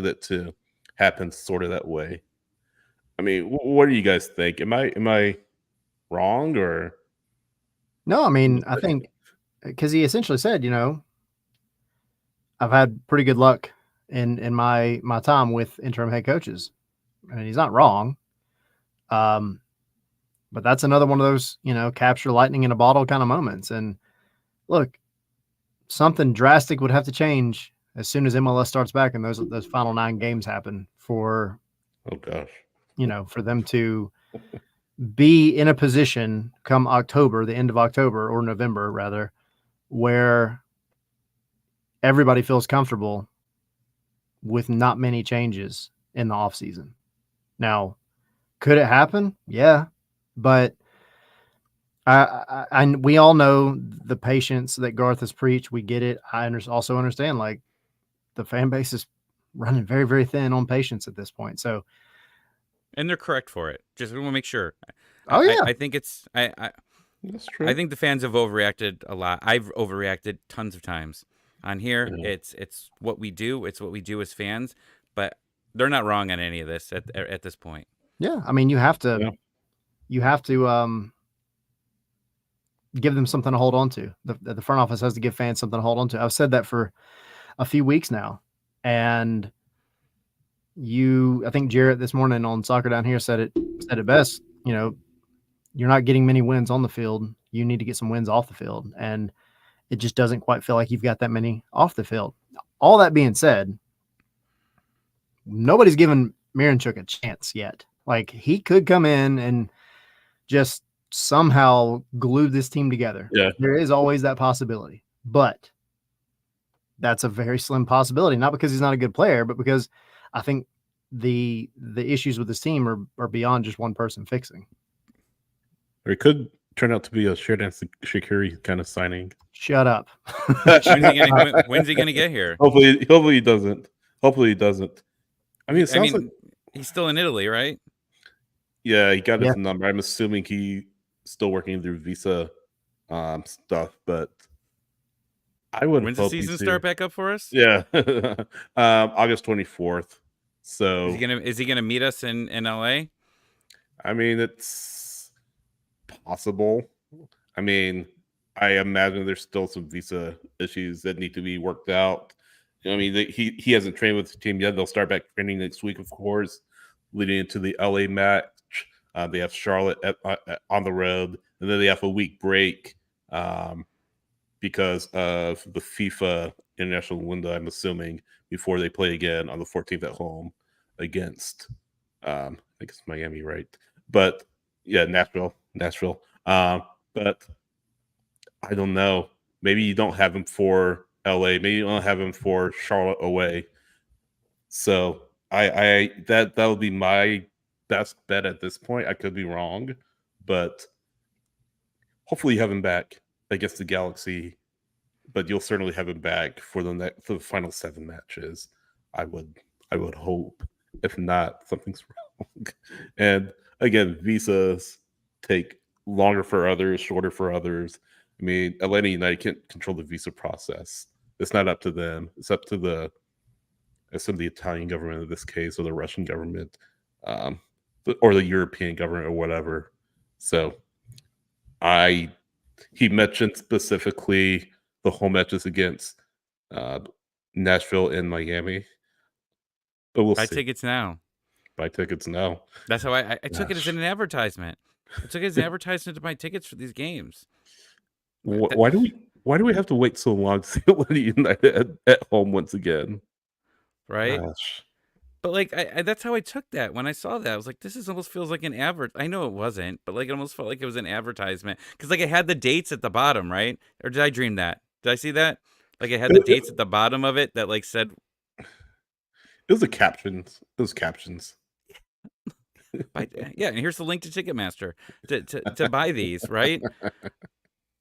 it to happen sort of that way. I mean, what do you guys think? Am I wrong, or no? I mean, I think because he essentially said, I've had pretty good luck in my time with interim head coaches. I mean, he's not wrong. But that's another one of those, capture lightning in a bottle kind of moments. And look, something drastic would have to change as soon as MLS starts back and those final 9 games happen for, Oh gosh. for them to be in a position come October, the end of October or November rather, where everybody feels comfortable with not many changes in the offseason. Now, could it happen? Yeah. But we all know the patience that Garth has preached. We get it. I also understand, like, the fan base is running very, very thin on patience at this point. So, and they're correct for it. Just want to make sure. I think it's That's true. I think the fans have overreacted a lot. I've overreacted tons of times on here. Yeah. It's what we do. It's what we do as fans. But they're not wrong on any of this at this point. yeah, I mean, you have to give them something to hold on to. The front office has to give fans something to hold on to. I've said that for a few weeks now, and I think Jarrett this morning on Soccer Down Here said it best. You're not getting many wins on the field. You need to get some wins off the field, and it just doesn't quite feel like you've got that many off the field. All that being said, nobody's given Miranchuk a chance yet. Like, he could come in and just somehow glue this team together. Yeah. There is always that possibility, but that's a very slim possibility, not because he's not a good player, but because I think the issues with this team are beyond just one person fixing. Or it could turn out to be a Sheridan Shaqiri kind of signing. Shut up. When's he gonna get here? Hopefully he doesn't. Hopefully he doesn't. I mean, it sounds like he's still in Italy, right? Yeah, he got his number. I'm assuming he's still working through visa stuff, but I would. When's the season start back up for us? Yeah, August 24th. So is he gonna meet us in LA? I mean, it's possible. I mean, I imagine there's still some visa issues that need to be worked out. I mean, he hasn't trained with the team yet. They'll start back training next week, of course, leading into the LA match. They have Charlotte on the road, and then they have a week break because of the FIFA international window, I'm assuming, before they play again on the 14th at home against, I think it's Miami, right? But yeah, Nashville. But I don't know. Maybe you don't have him for LA. Maybe you don't have him for Charlotte away. So that would be my best bet at this point. I could be wrong, but hopefully you have him back against the Galaxy. But you'll certainly have him back for the final 7 matches. I would hope. If not, something's wrong. And again, visas take longer for others, shorter for others. I mean, Atlanta United can't control the visa process. It's not up to them. It's up to the Italian government in this case, or the Russian government, or the European government, or whatever. So, he mentioned specifically the home matches against Nashville and Miami. But we'll Buy see. tickets now. Buy tickets now. That's how I took it as an advertisement. I took it as an advertisement to buy tickets for these games. Why do we have to wait so long to see Atlanta United at home once again? Right. Gosh. But like, that's how I took that when I saw that. I was like, this almost feels like an advert. I know it wasn't, but like, it almost felt like it was an advertisement because like it had the dates at the bottom, right? Or did I dream that? Did I see that? Like it had the dates at the bottom of it that like said. It was the captions. It was captions. Yeah, and here's the link to Ticketmaster to buy these, right?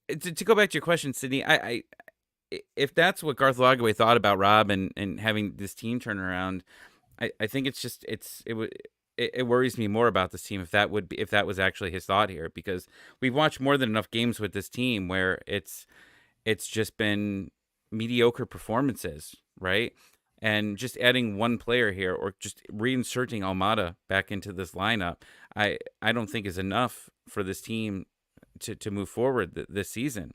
To go back to your question, Sydney, I if that's what Garth Lagaway thought about Rob and having this team turn around, I think it worries me more about this team if that was actually his thought here, because we've watched more than enough games with this team where it's just been mediocre performances, right? And just adding one player here or just reinserting Almada back into this lineup, I don't think is enough for this team to move forward this season.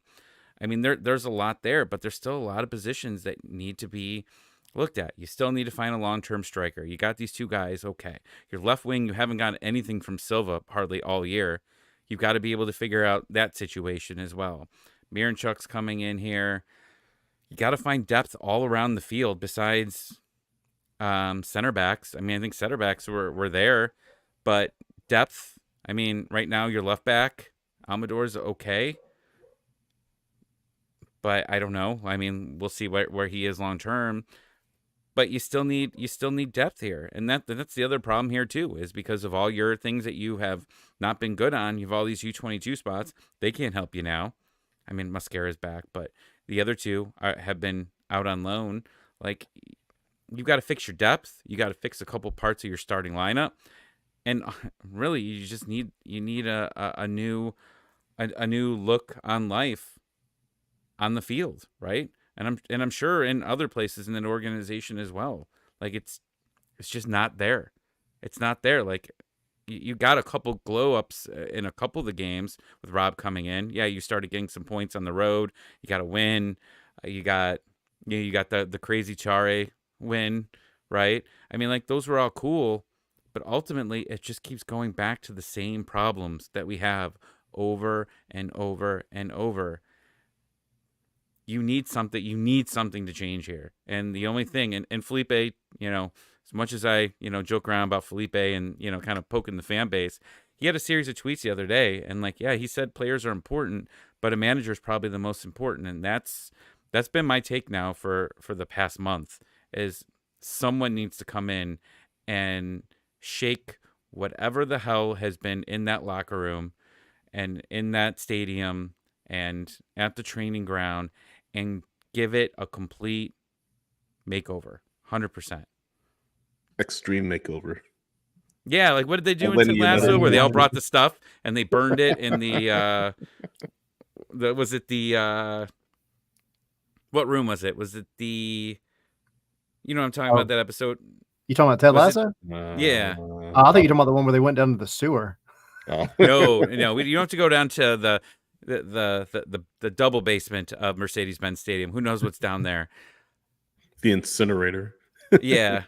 I mean, there's a lot there, but there's still a lot of positions that need to be looked at. You still need to find a long-term striker. You got these two guys, okay. Your left wing, you haven't gotten anything from Silva hardly all year. You've got to be able to figure out that situation as well. Miranchuk's coming in here. You got to find depth all around the field besides center backs. I mean, I think center backs were there, but depth, I mean, right now your left back, Amador's okay, but I don't know. I mean, we'll see where he is long term. But you still need depth here, and that's the other problem here too, is because of all your things that you have not been good on. You have all these U22 spots; they can't help you now. I mean, Mascara's back, but the other two have been out on loan. Like, you've got to fix your depth. You got to fix a couple parts of your starting lineup, and really, you just need a new look on life on the field, right? And I'm sure in other places in an organization as well. Like, it's just not there. It's not there. Like, you got a couple glow ups in a couple of the games with Rob coming in. Yeah, you started getting some points on the road. You got a win. You got the crazy Chare win, right? I mean, like, those were all cool, but ultimately it just keeps going back to the same problems that we have over and over and over. You need something to change here. And the only thing, and Felipe, as much as I, joke around about Felipe and, kind of poking the fan base, he had a series of tweets the other day, and he said players are important, but a manager is probably the most important. And that's been my take now for the past month, is someone needs to come in and shake whatever the hell has been in that locker room and in that stadium and at the training ground, and give it a complete makeover, 100%. Extreme makeover. Yeah, like, what did they do in Ted Lasso, where they all brought the stuff and they burned it in the what room was it? Was it the, I'm talking about that episode? You talking about Ted Lasso? Yeah. I think you're talking about the one where they went down to the sewer. No, you don't have to go down to the double basement of Mercedes-Benz Stadium. Who knows what's down there? The incinerator. Yeah.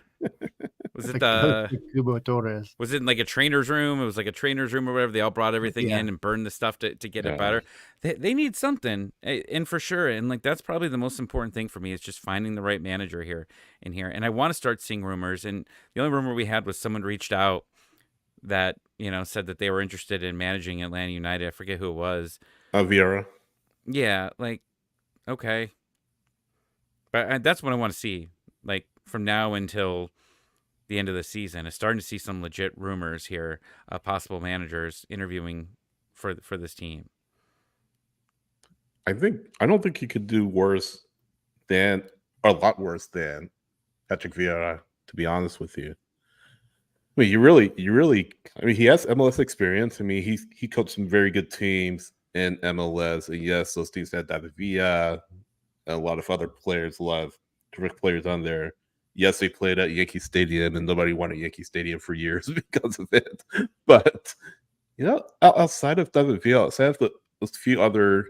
Was it Cubo Torres? Was it like a trainer's room? It was like a trainer's room or whatever. They all brought everything in and burned the stuff to get it better. They need something, and for sure. And that's probably the most important thing for me, is just finding the right manager here. And I want to start seeing rumors. And the only rumor we had was someone reached out that, said that they were interested in managing Atlanta United. I forget who it was. Vieira. Yeah, okay. But that's what I want to see, from now until the end of the season, is starting to see some legit rumors here, possible managers interviewing for this team. I don't think you could do worse than, or a lot worse than, Patrick Vieira, to be honest with you. I mean, you really, I mean, he has MLS experience. I mean, he coached some very good teams in MLS. And yes, those teams had David Villa, and a lot of other players, a lot of terrific players on there. Yes, they played at Yankee Stadium, and nobody won at Yankee Stadium for years because of it. But, outside of David Villa, outside of those few other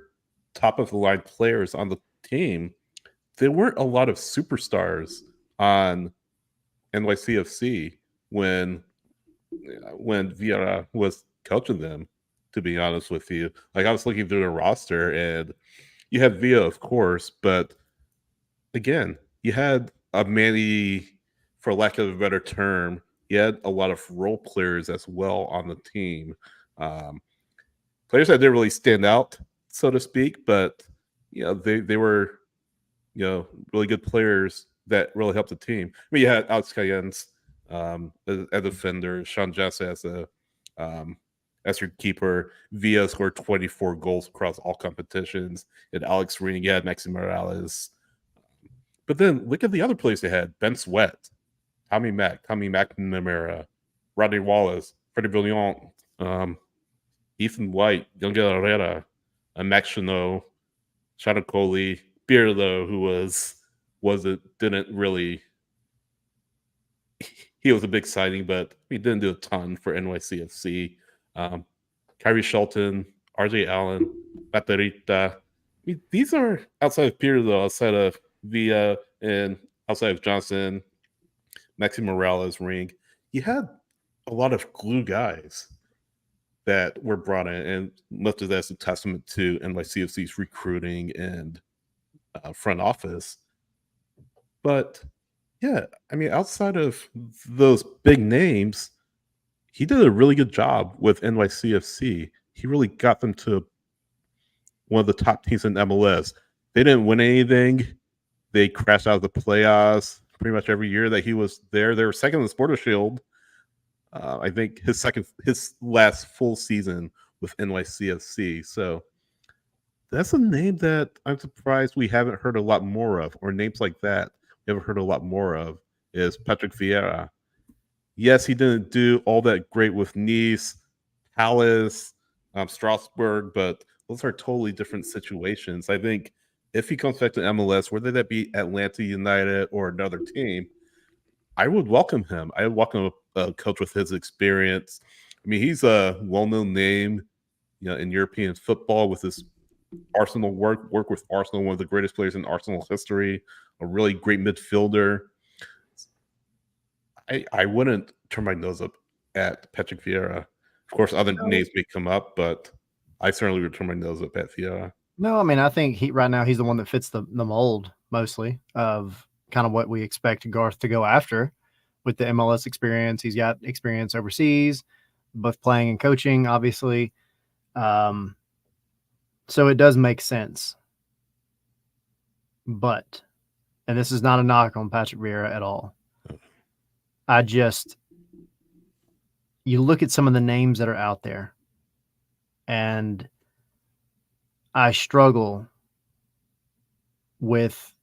top-of-the-line players on the team, there weren't a lot of superstars on NYCFC when Vieira was coaching them, to be honest with you. Like, I was looking through the roster, and you had Villa, of course, but again, you had a Manny, for lack of a better term, you had a lot of role players as well on the team. Players that didn't really stand out, so to speak, but they were really good players that really helped the team. I mean, you had Alex Cayens as a defender, Sean Jesse as your keeper. Villa scored 24 goals across all competitions, and Alex Reiniga, Maxi Morales. But then look at the other players they had: Ben Sweat, Tommy McNamara, Rodney Wallace, Freddie Villion, Ethan White, Yungel Herrera, Max Chanot, Shadow Coley, Pirlo, who didn't really. He was a big signing, but he didn't do a ton for NYCFC. Kyrie Shelton, RJ Allen, Baterita. mean, these are outside of Peter, though, outside of Villa and outside of Johnson, Maxi Morales, Ring. You had a lot of glue guys that were brought in, and much of that's a testament to NYCFC's recruiting and front office. But yeah, I mean, outside of those big names, he did a really good job with NYCFC. He really got them to one of the top teams in MLS. They didn't win anything. They crashed out of the playoffs pretty much every year that he was there. They were second in the Supporter Shield. I think his last full season with NYCFC. So that's a name that I'm surprised we haven't heard a lot more of, or names like that we haven't heard a lot more of, is Patrick Vieira. Yes, he didn't do all that great with Nice, Palace, Strasbourg, but those are totally different situations. I think if he comes back to MLS, whether that be Atlanta United or another team, I would welcome him. I would welcome a coach with his experience. I mean, he's a well-known name, in European football with his Arsenal work with Arsenal, one of the greatest players in Arsenal history, a really great midfielder. I wouldn't turn my nose up at Patrick Vieira. Of course, other names may come up, but I certainly would turn my nose up at Vieira. No, I mean, I think right now he's the one that fits the mold mostly of kind of what we expect Garth to go after with the MLS experience. He's got experience overseas, both playing and coaching, obviously. So it does make sense. But, and this is not a knock on Patrick Vieira at all. You look at some of the names that are out there, and I struggle with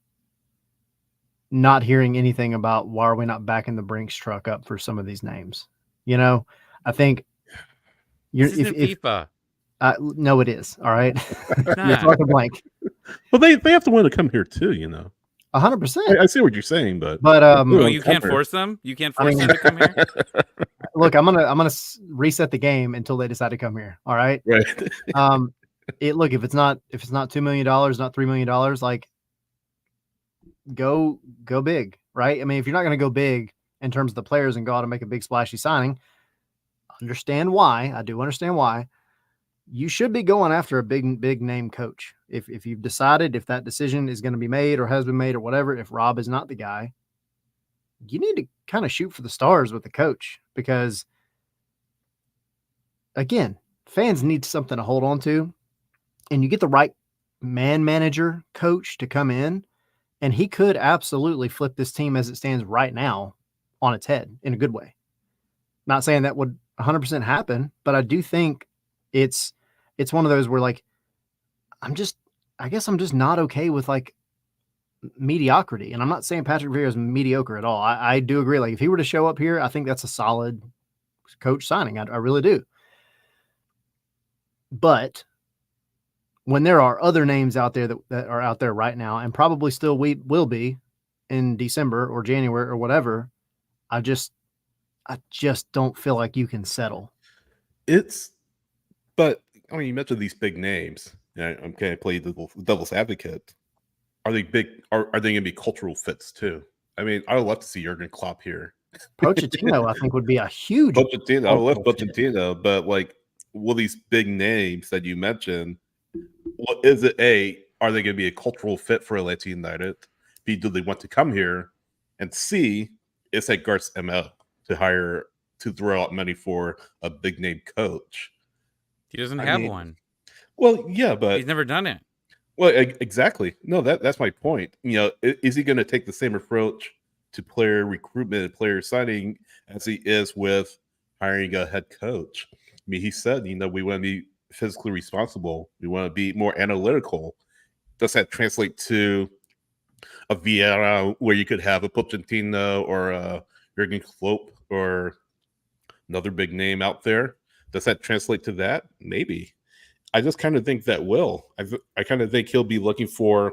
not hearing anything about why are we not backing the Brinks truck up for some of these names. I think this isn't FIFA. No, it is. All right. It's You're not. talking blank. Well, they have to want to come here too, 100%. I see what you're saying, but Well, you can't force them. You can't force them to come here. Look, I'm gonna reset the game until they decide to come here. All right. right. Look, if it's not $2 million, not $3 million, like go big, right? I mean, if you're not going to go big in terms of the players and go out and make a big splashy signing, understand why. I do understand why. You should be going after a big name coach. If you've decided, if that decision is going to be made or has been made or whatever, if Rob is not the guy, you need to kind of shoot for the stars with the coach, because again, fans need something to hold on to, and you get the right manager coach to come in, and he could absolutely flip this team as it stands right now on its head in a good way. Not saying that would 100% happen, but I do think it's one of those where, like, I guess I'm just not okay with like mediocrity. And I'm not saying Patrick Vieira is mediocre at all. I do agree. Like, if he were to show up here, I think that's a solid coach signing. I really do. But when there are other names out there that are out there right now, and probably still will be in December or January or whatever, I just don't feel like you can settle. But I mean, you mentioned these big names. I'm kind of playing devil's advocate. Are they big? Are they going to be cultural fits too? I mean, I would love to see Jurgen Klopp here. Pochettino, I think, would be a huge. Pochettino, I would love Pochettino, but like, will these big names that you mentioned, what is it? Are they going to be a cultural fit for Atlanta United? B, do they want to come here? And C, is that Garth's MO to throw out money for a big name coach? He doesn't have one. Well, yeah, but he's never done it. Well, exactly. No, that's my point. Is he going to take the same approach to player recruitment and player signing as he is with hiring a head coach? I mean, he said, we want to be physically responsible. We want to be more analytical. Does that translate to a Vieira where you could have a Pochettino or a Jurgen Klopp or another big name out there? Does that translate to that? Maybe. I just kind of think that will. I kind of think he'll be looking for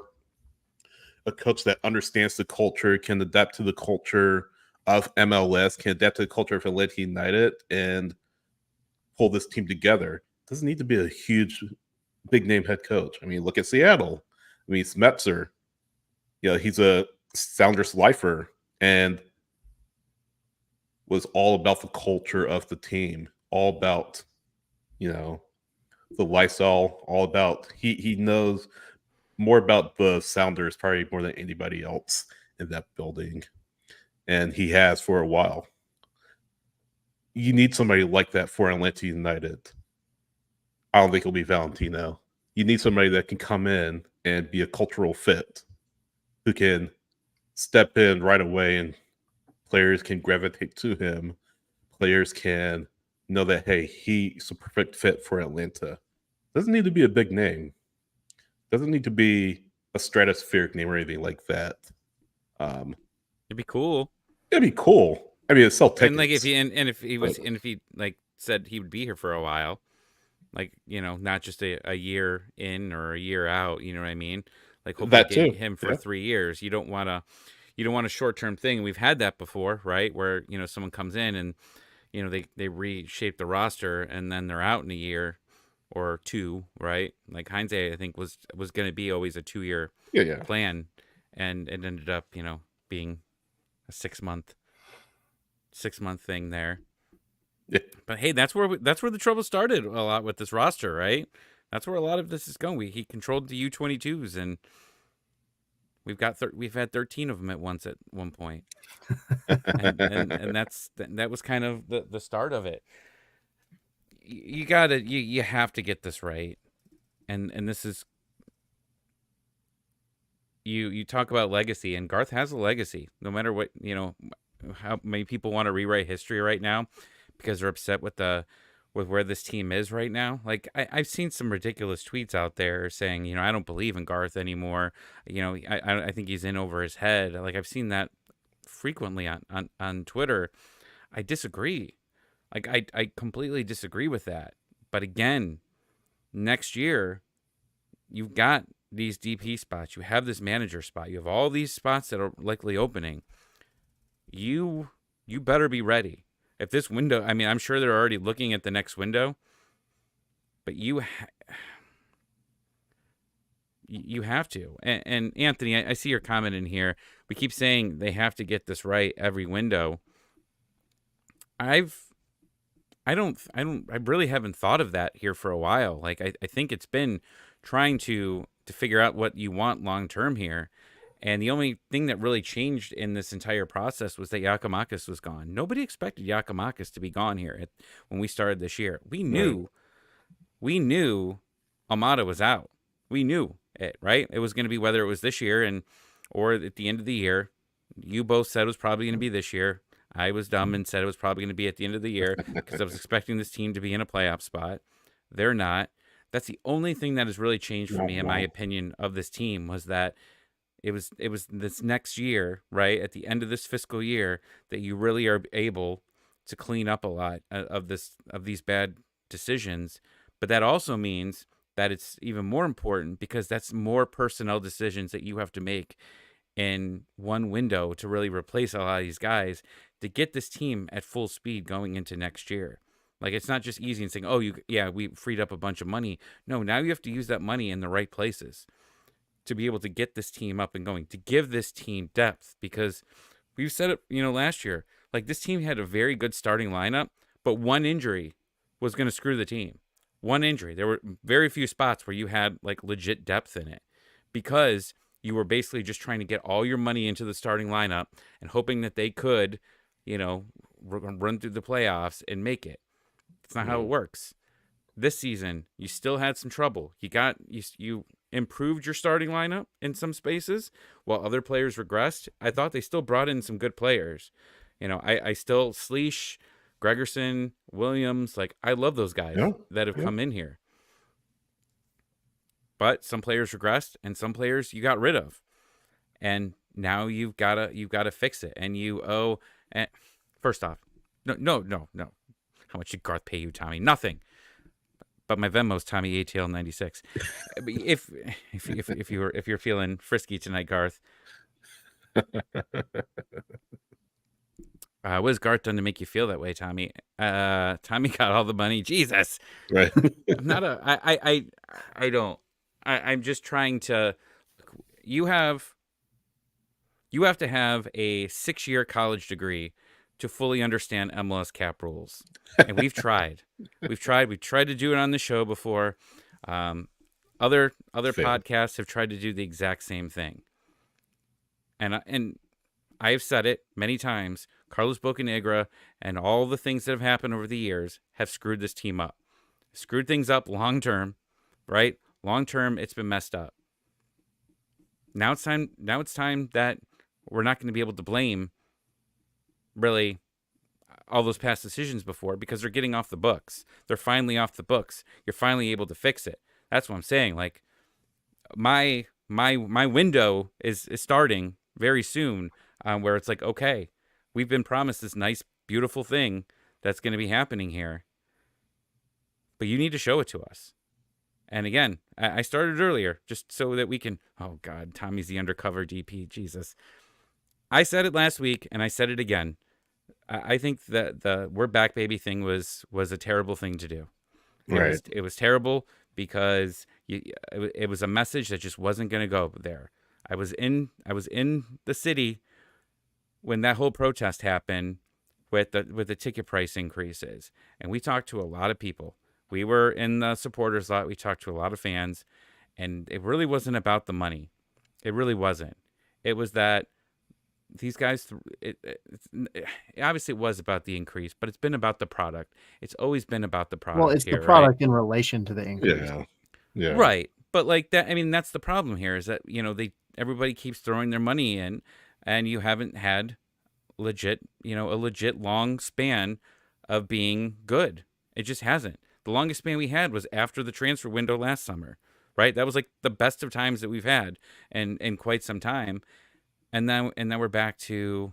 a coach that understands the culture, can adapt to the culture of MLS, can adapt to the culture of Atlanta United, and pull this team together. It doesn't need to be a huge big name head coach. I mean, look at Seattle. I mean, Smetzer. He's a Sounders lifer and was all about the culture of the team, all about, the lifestyle, all about he knows more about the Sounders probably more than anybody else in that building. And he has for a while. You need somebody like that for Atlanta United. I don't think it'll be Valentino. You need somebody that can come in and be a cultural fit, who can step in right away and players can gravitate to him. Players can know that, hey, he's a perfect fit for Atlanta. Doesn't need to be a big name. Doesn't need to be a stratospheric name or anything like that. It'd be cool. It'd be cool. I mean, it's sell tickets. And like if he like said he would be here for a while, like, not just a year in or a year out, you know what I mean? Like hopefully get him for 3 years. You don't want a short-term thing. We've had that before, right? Where, someone comes in and, they reshape the roster and then they're out in a year or two, right? Like Heinze, I think was going to be always a 2-year plan, and it ended up, being a 6-month thing there. Yeah. But hey, that's where the trouble started a lot with this roster, right? That's where a lot of this is going. He controlled the U22s, and we've had 13 of them at one point, and that was kind of the start of it. You have to get this right, and this is you talk about legacy, and Garth has a legacy. No matter what, how many people want to rewrite history right now because they're upset with where this team is right now. Like I've seen some ridiculous tweets out there saying, I don't believe in Garth anymore. I think he's in over his head. Like I've seen that frequently on Twitter. I disagree. Like I completely disagree with that. But again, next year, you've got these DP spots. You have this manager spot. You have all these spots that are likely opening. You better be ready. If this window, I mean, I'm sure they're already looking at the next window, but you have to. And Anthony, I see your comment in here. We keep saying they have to get this right every window. I really haven't thought of that here for a while. Like I think it's been trying to figure out what you want long term here. And the only thing that really changed in this entire process was that Giakoumakis was gone. Nobody expected Giakoumakis to be gone here when we started this year. We knew Almada was out. We knew it, right? It was going to be whether it was this year or at the end of the year. You both said it was probably going to be this year. I was dumb and said it was probably going to be at the end of the year because I was expecting this team to be in a playoff spot. They're not. That's the only thing that has really changed for me, in my opinion, of this team was that it was this next year, right, at the end of this fiscal year, that you really are able to clean up a lot of these bad decisions. But that also means that it's even more important because that's more personnel decisions that you have to make in one window to really replace a lot of these guys to get this team at full speed going into next year. Like, it's not just easy and saying, we freed up a bunch of money. No, now you have to use that money in the right places to be able to get this team up and going, to give this team depth, because we've said it, last year, like this team had a very good starting lineup, but one injury was going to screw the team. One injury. There were very few spots where you had like legit depth in it because you were basically just trying to get all your money into the starting lineup and hoping that they could, run through the playoffs and make it. That's not how it works. This season, you still had some trouble. You improved your starting lineup in some spaces while other players regressed. I thought they still brought in some good players. I still Sleesh, Gregerson, Williams, like I love those guys that have come in here. But some players regressed and some players you got rid of. And now you've got to fix it. And you owe first off, no. How much did Garth pay you, Tommy? Nothing. But my Venmo's Tommy ATL 96. If you're feeling frisky tonight, Garth. What has Garth done to make you feel that way, Tommy? Tommy got all the money. Jesus. Right. I'm not I don't. I'm just trying to. You have to have a 6-year college degree to fully understand MLS cap rules, and we've tried. We've tried to do it on the show before. Other Fair. podcasts have tried to do the exact same thing, and I have said it many times. Carlos Bocanegra and all the things that have happened over the years have screwed this team up, screwed things up long term, right? Long term, it's been messed up. Now it's time that we're not going to be able to blame really all those past decisions before, because they're getting off the books. They're finally off the books. You're finally able to fix it. That's what I'm saying. Like my window is starting very soon, where it's like, okay, we've been promised this nice, beautiful thing that's going to be happening here, but you need to show it to us. And again, I started earlier just so that we can. Oh God, Tommy's the undercover DP. Jesus, I said it last week and I said it again. I think that the "we're back, baby" thing was a terrible thing to do. Right. It was terrible because it was a message that just wasn't going to go there. I was in the city when that whole protest happened with the ticket price increases, and we talked to a lot of people. We were in the supporters lot. We talked to a lot of fans, and it really wasn't about the money. It really wasn't. It was that these guys, obviously it was about the increase, but it's been about the product. It's always been about the product. Well, it's here, the product right? in relation to the increase. Yeah. Right. But like that, I mean, that's the problem here is that, everybody keeps throwing their money in, and you haven't had a legit long span of being good. It just hasn't. The longest span we had was after the transfer window last summer, right? That was like the best of times that we've had in quite some time. And then we're back to,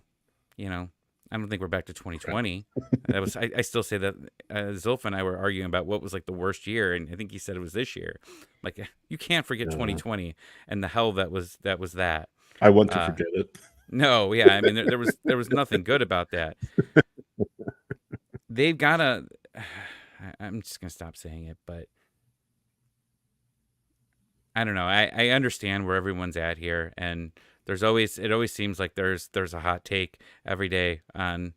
I don't think we're back to 2020. That was I still say that Zilph and I were arguing about what was like the worst year, and I think he said it was this year. Like, you can't forget 2020 and the hell that was that. I want to forget it. No, yeah, I mean there was nothing good about that. They've got to. I'm just gonna stop saying it, but I don't know. I understand where everyone's at here, and it always seems like there's a hot take every day on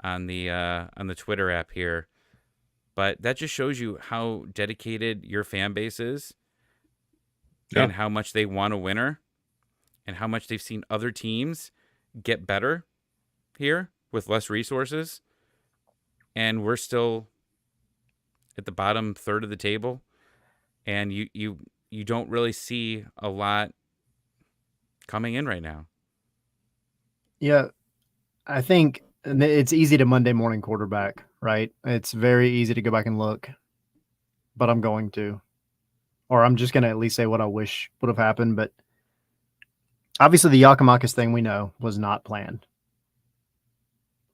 the Twitter app here, but that just shows you how dedicated your fan base is, and how much they want a winner, and how much they've seen other teams get better here with less resources, and we're still at the bottom third of the table, and you don't really see a lot coming in right now. Yeah, I think it's easy to Monday morning quarterback, right? It's very easy to go back and look, but I'm going to, or I'm just going to at least say what I wish would have happened. But obviously the Yakimakis thing we know was not planned.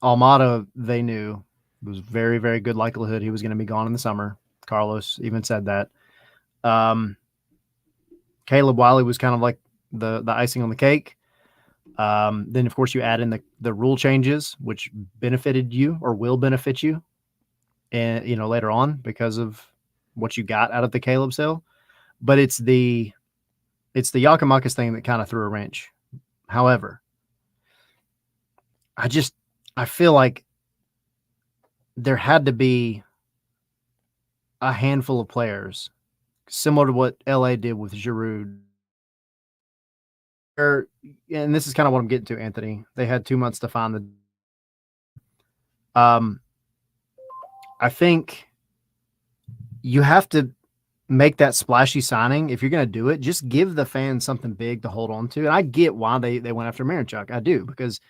Almada, they knew it was very, very good likelihood he was going to be gone in the summer. Carlos even said that. Caleb Wiley was kind of like the icing on the cake. Then, of course, you add in the rule changes, which benefited you or will benefit you, and later on because of what you got out of the Caleb sale. But it's the Yakimakis thing that kind of threw a wrench. However, I feel like there had to be a handful of players similar to what LA did with Giroud. And this is kind of what I'm getting to, Anthony. They had 2 months to find I think you have to make that splashy signing. If you're going to do it, just give the fans something big to hold on to. And I get why they went after Marinchuk. I do, because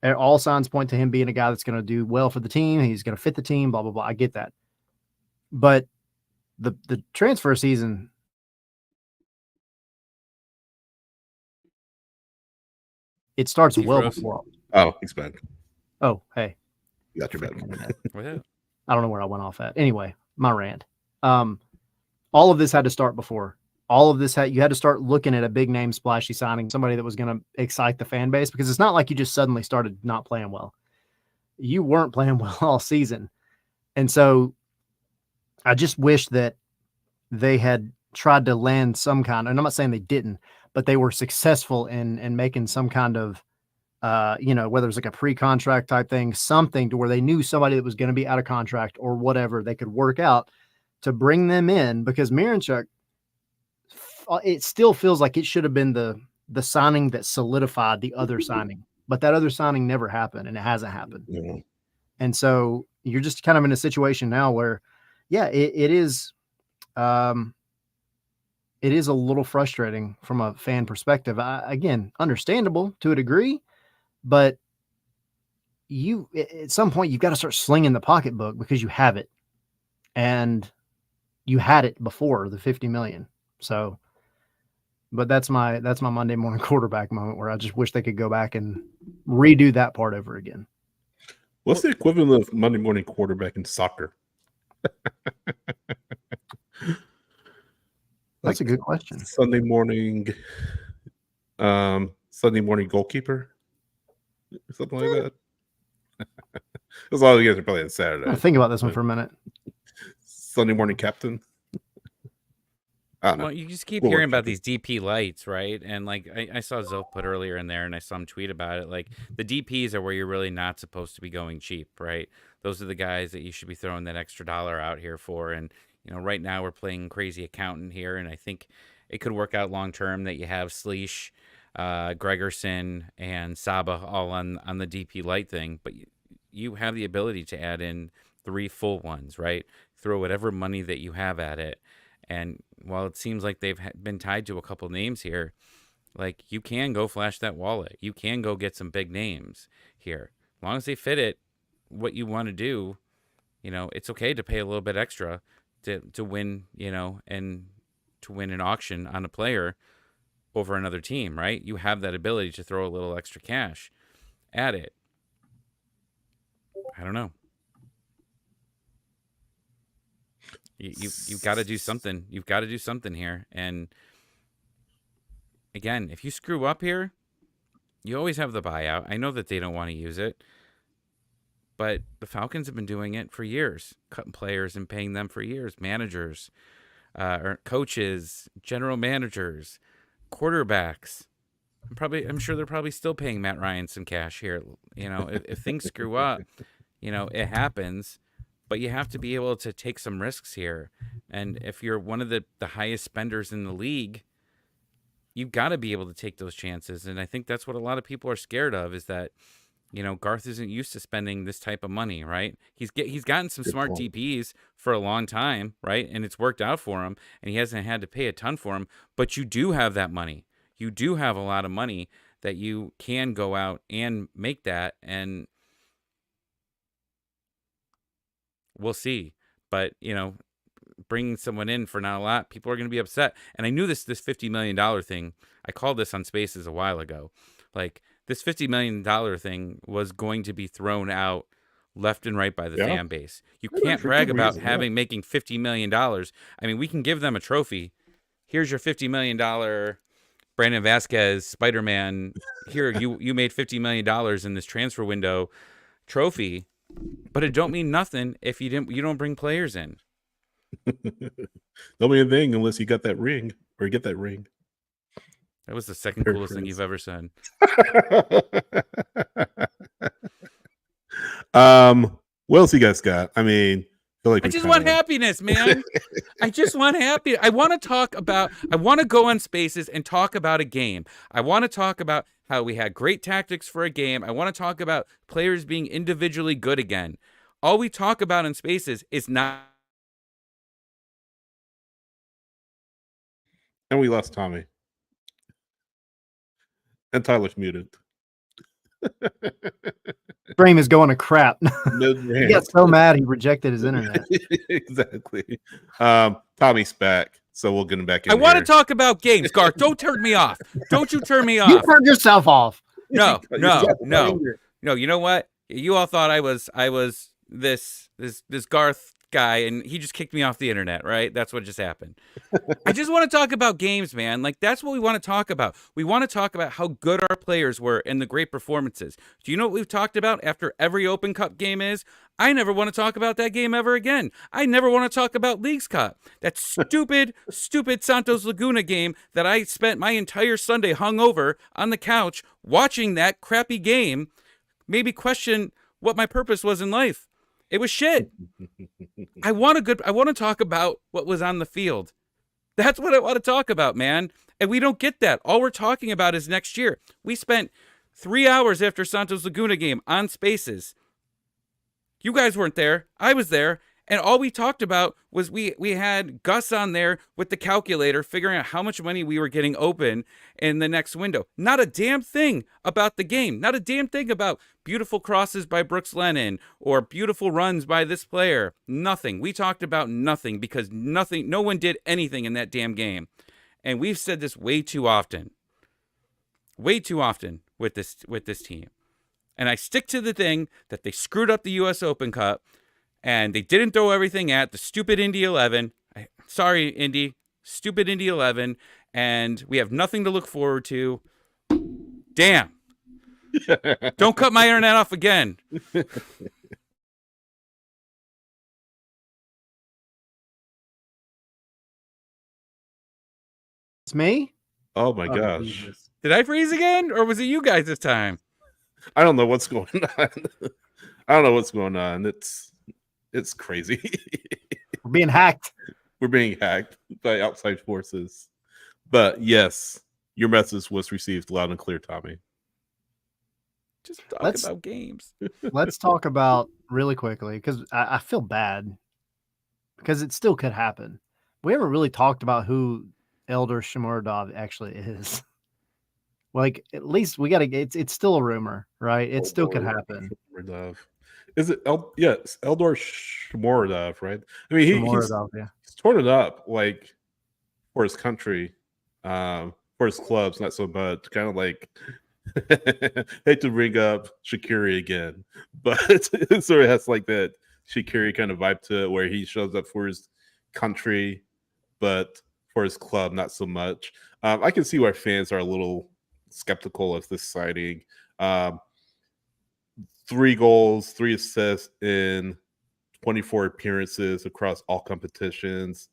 all signs point to him being a guy that's going to do well for the team. He's going to fit the team, blah, blah, blah. I get that. But the transfer season, it starts well before. Oh, he's back. Oh, hey. You got your back. I don't know where I went off at. Anyway, my rant. All of this had to start before. All of this you had to start looking at a big name splashy signing, somebody that was going to excite the fan base, because it's not like you just suddenly started not playing well. You weren't playing well all season. And so I just wish that they had tried to land some kind, and I'm not saying they didn't, but they were successful in making some kind of, whether it's like a pre-contract type thing, something to where they knew somebody that was going to be out of contract or whatever they could work out to bring them in, because Miranchuk, it still feels like it should have been the signing that solidified the other signing, but that other signing never happened, and it hasn't happened. Yeah. And so you're just kind of in a situation now where, it is a little frustrating from a fan perspective. Again, understandable to a degree, but at some point you've got to start slinging the pocketbook because you have it, and you had it before the 50 million. So, but that's my Monday morning quarterback moment where I just wish they could go back and redo that part over again. What's the equivalent of Monday morning quarterback in soccer? That's a good question. Sunday morning goalkeeper, something like that. That's all you guys are probably on Saturday. I'll think about this one for a minute. Sunday morning captain. Well, you just keep hearing about these DP lights, right? And like I saw Zoe put earlier in there, and I saw him tweet about it. Like the DPs are where you're really not supposed to be going cheap, right? Those are the guys that you should be throwing that extra dollar out here for. And right now we're playing crazy accountant here, and I think it could work out long term that you have Sleesh, Gregerson, and Saba all on the DP light thing, but you have the ability to add in 3 full ones, right? Throw whatever money that you have at it. And while it seems like they've been tied to a couple names here, like you can go flash that wallet. You can go get some big names here. As long as they fit it, what you want to do, it's okay to pay a little bit extra to win, and to win an auction on a player over another team, right? You have that ability to throw a little extra cash at it. I don't know. You've got to do something. You've got to do something here. And again, if you screw up here, you always have the buyout. I know that they don't want to use it, but the Falcons have been doing it for years, cutting players and paying them for years. Managers, or coaches, general managers, quarterbacks. I'm sure they're probably still paying Matt Ryan some cash here. If things screw up, it happens. But you have to be able to take some risks here. And if you're one of the highest spenders in the league, you've got to be able to take those chances. And I think that's what a lot of people are scared of, is that, Garth isn't used to spending this type of money, right? He's gotten some smart DPs for a long time, right? And it's worked out for him, and he hasn't had to pay a ton for him. But you do have that money. You do have a lot of money that you can go out and make that, and we'll see. But, bringing someone in for not a lot, people are going to be upset. And I knew this $50 million thing, I called this on Spaces a while ago. Like, this $50 million thing was going to be thrown out left and right by the fan base. You can't brag about making $50 million. I mean, we can give them a trophy. Here's your $50 million Brandon Vasquez Spider-Man. Here, you made $50 million in this transfer window trophy. But it don't mean nothing if you don't bring players in. Don't mean a thing unless you got that ring or get that ring. That was the second coolest thing you've ever said. What else you guys got? I mean, I just want happiness, man. I just want happy. I want to go on Spaces and talk about a game. I want to talk about how we had great tactics for a game. I want to talk about players being individually good again. All we talk about in Spaces is not. And we lost Tommy. And Tyler's muted. Stream is going to crap. He got so mad he rejected his internet. Exactly. Tommy's back, so we'll get him back in. I want to talk about games, Garth. Don't turn me off. Don't you turn me off. You turned yourself off. No. You know what? You all thought I was this Garth guy, and he just kicked me off the internet, right? That's what just happened. I just want to talk about games, man. Like, that's what we want to talk about. We want to talk about how good our players were and the great performances. Do you know what we've talked about after every Open Cup game is? I never want to talk about that game ever again. I never want to talk about Leagues Cup. That stupid, stupid Santos Laguna game that I spent my entire Sunday hungover on the couch watching that crappy game made me question what my purpose was in life. It was shit. I want to talk about what was on the field. That's what I want to talk about, man. And we don't get that. All we're talking about is next year. We spent 3 hours after Santos Laguna game on Spaces. You guys weren't there. I was there. And all we talked about was we had Gus on there with the calculator figuring out how much money we were getting open in the next window. Not a damn thing about the game. Not a damn thing about beautiful crosses by Brooks Lennon or beautiful runs by this player. Nothing. We talked about nothing because no one did anything in that damn game. And we've said this way too often. Way too often with this team. And I stick to the thing that they screwed up the US Open Cup. And they didn't throw everything at the stupid Indy 11. Sorry, Indy. Stupid Indy 11. And we have nothing to look forward to. Damn. Don't cut my internet off again. It's me? Oh my gosh. Jesus. Did I freeze again? Or was it you guys this time? I don't know what's going on. I don't know what's going on. It's crazy. We're being hacked. We're being hacked by outside forces. But yes, your message was received loud and clear, Tommy. Just talk about games. Let's talk about really quickly because I feel bad because it still could happen. We haven't really talked about who Eldar Shomurodov actually is. Like, at least we got to get it's still a rumor, right? It still could happen. Is it? Yes, Eldar Shomurodov, right? I mean, he's torn it up like for his country, for his clubs, not so much. Kind of like hate to bring up Shaqiri again, but it sort of has like that Shaqiri kind of vibe to it, where he shows up for his country, but for his club, not so much. I can see why fans are a little skeptical of this signing. 3 goals, 3 assists in 24 appearances across all competitions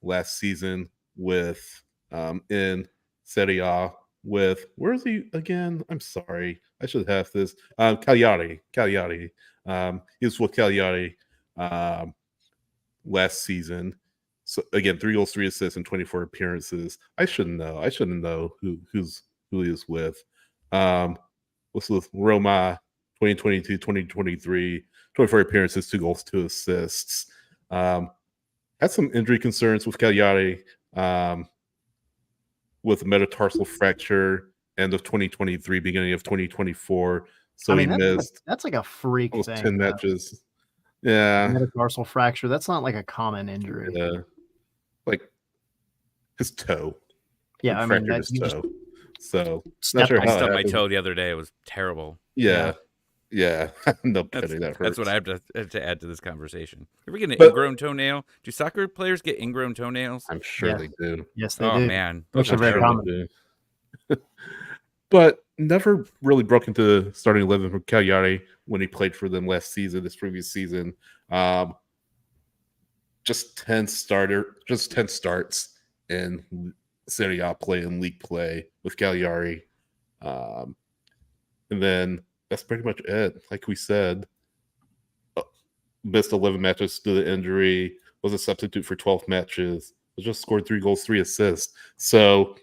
last season with in Serie A with, where is he again? I'm sorry. I should have this. Cagliari. He was with Cagliari last season. So again, 3 goals, 3 assists in 24 appearances. I shouldn't know who he is with. Was with Roma 2022, 2023, 24 appearances, 2 goals, 2 assists. Had some injury concerns with Cagliari with a metatarsal fracture end of 2023, beginning of 2024. So he missed. That's like a freak thing. 10 matches. Yeah. Metatarsal fracture. That's not like a common injury. Yeah. Like his toe. Yeah, I mean, his toe. So not sure I stubbed my toe the other day. It was terrible. Yeah. No pity. That's what I have to add to this conversation. Are we getting an ingrown toenail? Do soccer players get ingrown toenails? I'm sure they do. Yes, they do. Oh man, those are very common. But never really broke into starting 11 for Cagliari when he played for them this previous season. Just 10 starts in Serie A play and league play with Cagliari. And then that's pretty much it. Like we said, missed 11 matches due to injury, was a substitute for 12 matches, just scored 3 goals, 3 assists. So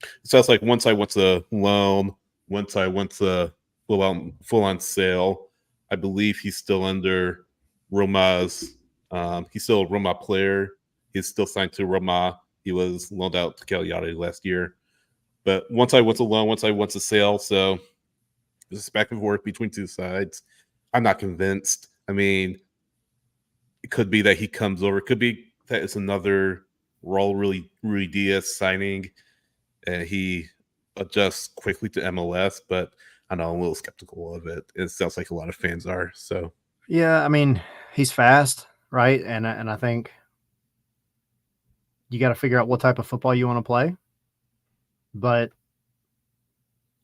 it sounds like one side wants a loan, one side wants a full-on sale. I believe he's still under Roma's. He's still a Roma player. He's still signed to Roma. He was loaned out to Cagliari last year. But one side wants a loan, one side wants a sale. So it's back and forth between 2 sides. I'm not convinced. I mean, it could be that he comes over. It could be that it's another Raul Ruidiaz signing, and he adjusts quickly to MLS. But I know I'm a little skeptical of it. It sounds like a lot of fans are. So yeah, I mean, he's fast. right? And I think you got to figure out what type of football you want to play. But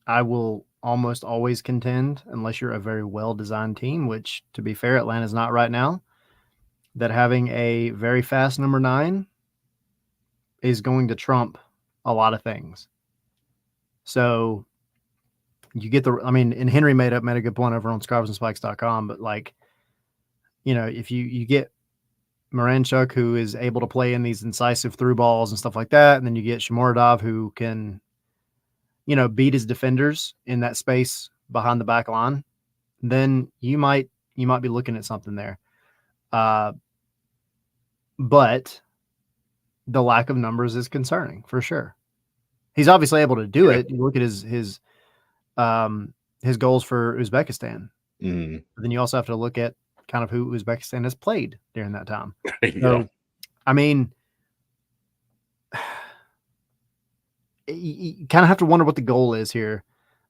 I will almost always contend, unless you're a very well-designed team, which, to be fair, Atlanta's not right now, that having a very fast number 9 is going to trump a lot of things. So you get and Henry made a good point over on scarvesandspikes.com, but like, if you get Moranchuk, who is able to play in these incisive through balls and stuff like that, and then you get Shamuradov, who can, beat his defenders in that space behind the back line, then you might be looking at something there. But the lack of numbers is concerning for sure. He's obviously able to do it. You look at his goals for Uzbekistan. Mm. But then you also have to look at kind of who Uzbekistan has played during that time. Yeah. So, I mean, you kind of have to wonder what the goal is here,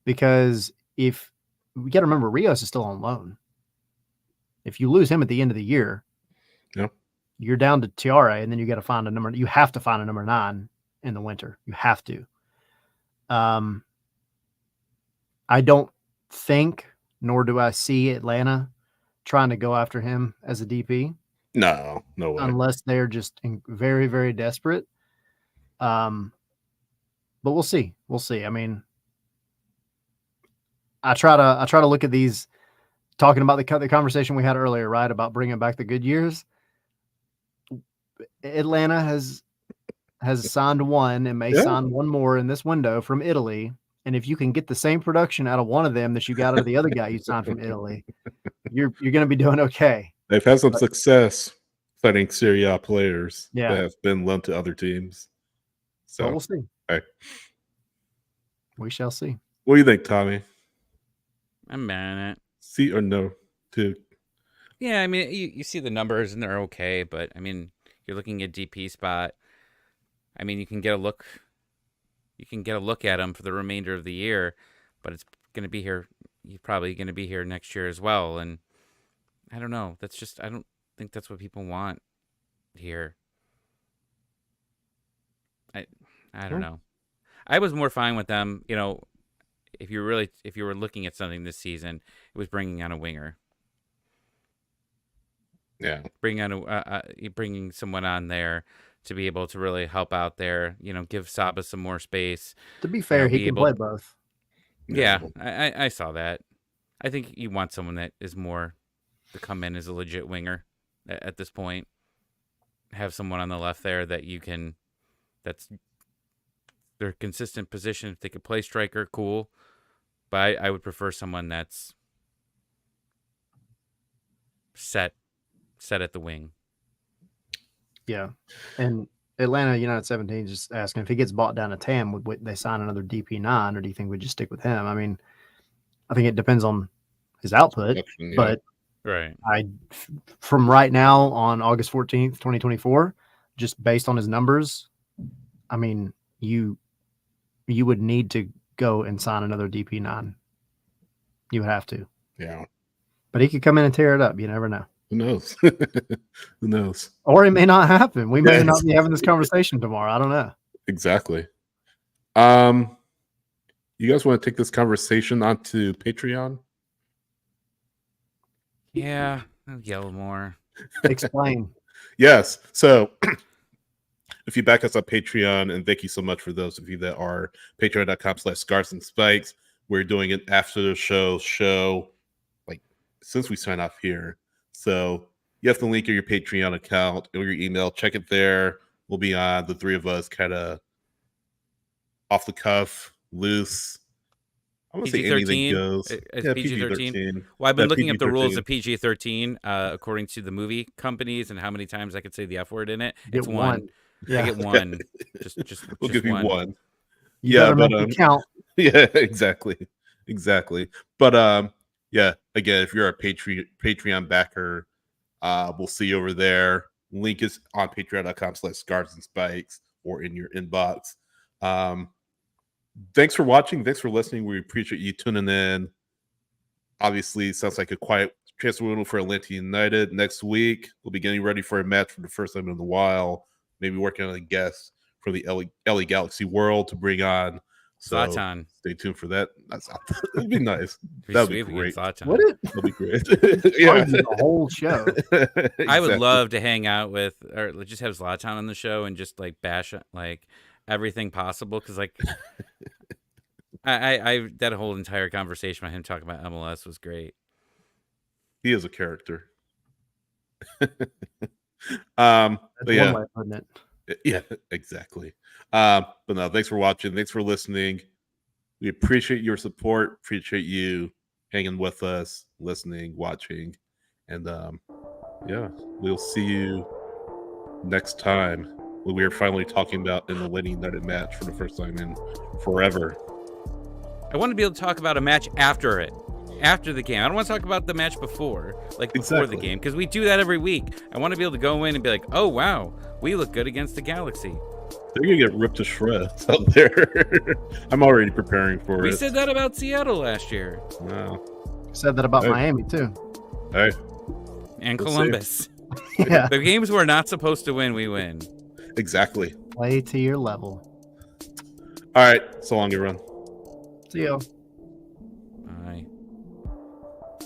because if we got to remember, Rios is still on loan. If you lose him at the end of the year, you're down to Tiare, and then you got to find a number. You have to find a number 9 in the winter. You have to. I don't think, nor do I see Atlanta trying to go after him as a DP. No way. Unless they're just very, very desperate. But we'll see. We'll see. I mean, I try to look at these, talking about the conversation we had earlier, right, about bringing back the good years. Atlanta has signed one and may sign one more in this window from Italy. And if you can get the same production out of one of them that you got out of the other guy you signed from Italy, you're going to be doing okay. They've had some success signing Serie A players that have been lent to other teams. So we'll see. Okay. We shall see. What do you think, Tommy? I'm mad at it. See or no to? Yeah, I mean, you see the numbers and they're okay, but I mean, you're looking at DP spot. I mean, you can get a look. You can get a look at him for the remainder of the year, but it's going to be here. He's probably going to be here next year as well. And I don't know. I don't think that's what people want here. I don't know. I was more fine with them. If you were looking at something this season, it was bringing on a winger. Yeah, bringing someone on there to be able to really help out there. Give Saba some more space. To be fair, he can play both. Yeah, I saw that. I think you want someone that is more to come in as a legit winger at this point. Have someone on the left there that you can. That's their consistent position. If they could play striker, cool. But I would prefer someone that's set at the wing. Yeah. And Atlanta United 17 just asking if he gets bought down to TAM, would they sign another DP9, or do you think we'd just stick with him? I mean, I think it depends on his output, but right. From right now on August 14th, 2024, just based on his numbers, I mean, you would need to go and sign another DP9. You would have to. Yeah. But he could come in and tear it up. You never know. Who knows? Who knows? Or it may not happen. We may not be having this conversation tomorrow. I don't know. Exactly. You guys want to take this conversation onto Patreon? Yeah, I'll yell more. Explain. Yes. So if you back us on Patreon, and thank you so much for those of you that are patreon.com/scarfsandspikes. We're doing an after the show like since we sign off here. So you have to link your Patreon account or your email. Check it there. We'll be on, the three of us, kind of off the cuff, loose. I want to say anything goes. Yeah, PG-13. Well, I've been looking up the rules of PG-13 according to the movie companies and how many times I could say the F word in it. It's one. Yeah. I get one. We'll give you one. You but count. Yeah, exactly. But yeah, again, if you're a Patreon backer, we'll see you over there. Link is on patreon.com/scarfsandspikes or in your inbox. Thanks for watching. Thanks for listening. We appreciate you tuning in. Obviously, it sounds like a quiet transfer window for Atlanta United. Next week, we'll be getting ready for a match for the first time in a while. Maybe working on a guest for the LA Galaxy World to bring on. So Zlatan. stay tuned for that. That'd be nice. Pretty That'd be sweet if we get great. Zlatan. Would it? That'd be great. Yeah, the whole show. I would love to hang out with, or just have Zlatan on the show and just like bash like everything possible. Because like, I that whole entire conversation about him talking about MLS was great. He is a character. That's but yeah, one way of putting it. yeah, exactly. But no, thanks for watching. Thanks for listening. We appreciate your support. Appreciate you hanging with us, listening, watching, and yeah, we'll see you next time when we are finally talking about an Atlanta United match for the first time in forever. I want to be able to talk about a match after it. After the game. I don't want to talk about the match before, like before the game, because we do that every week. I want to be able to go in and be like, oh, wow, we look good against the Galaxy. They're going to get ripped to shreds out there. I'm already preparing for it. We said that about Seattle last year. Wow. Said that about Miami, too. Hey. And We'll Columbus. Yeah. The games we're not supposed to win, we win. Exactly. Play to your level. All right. So long, everyone. See you.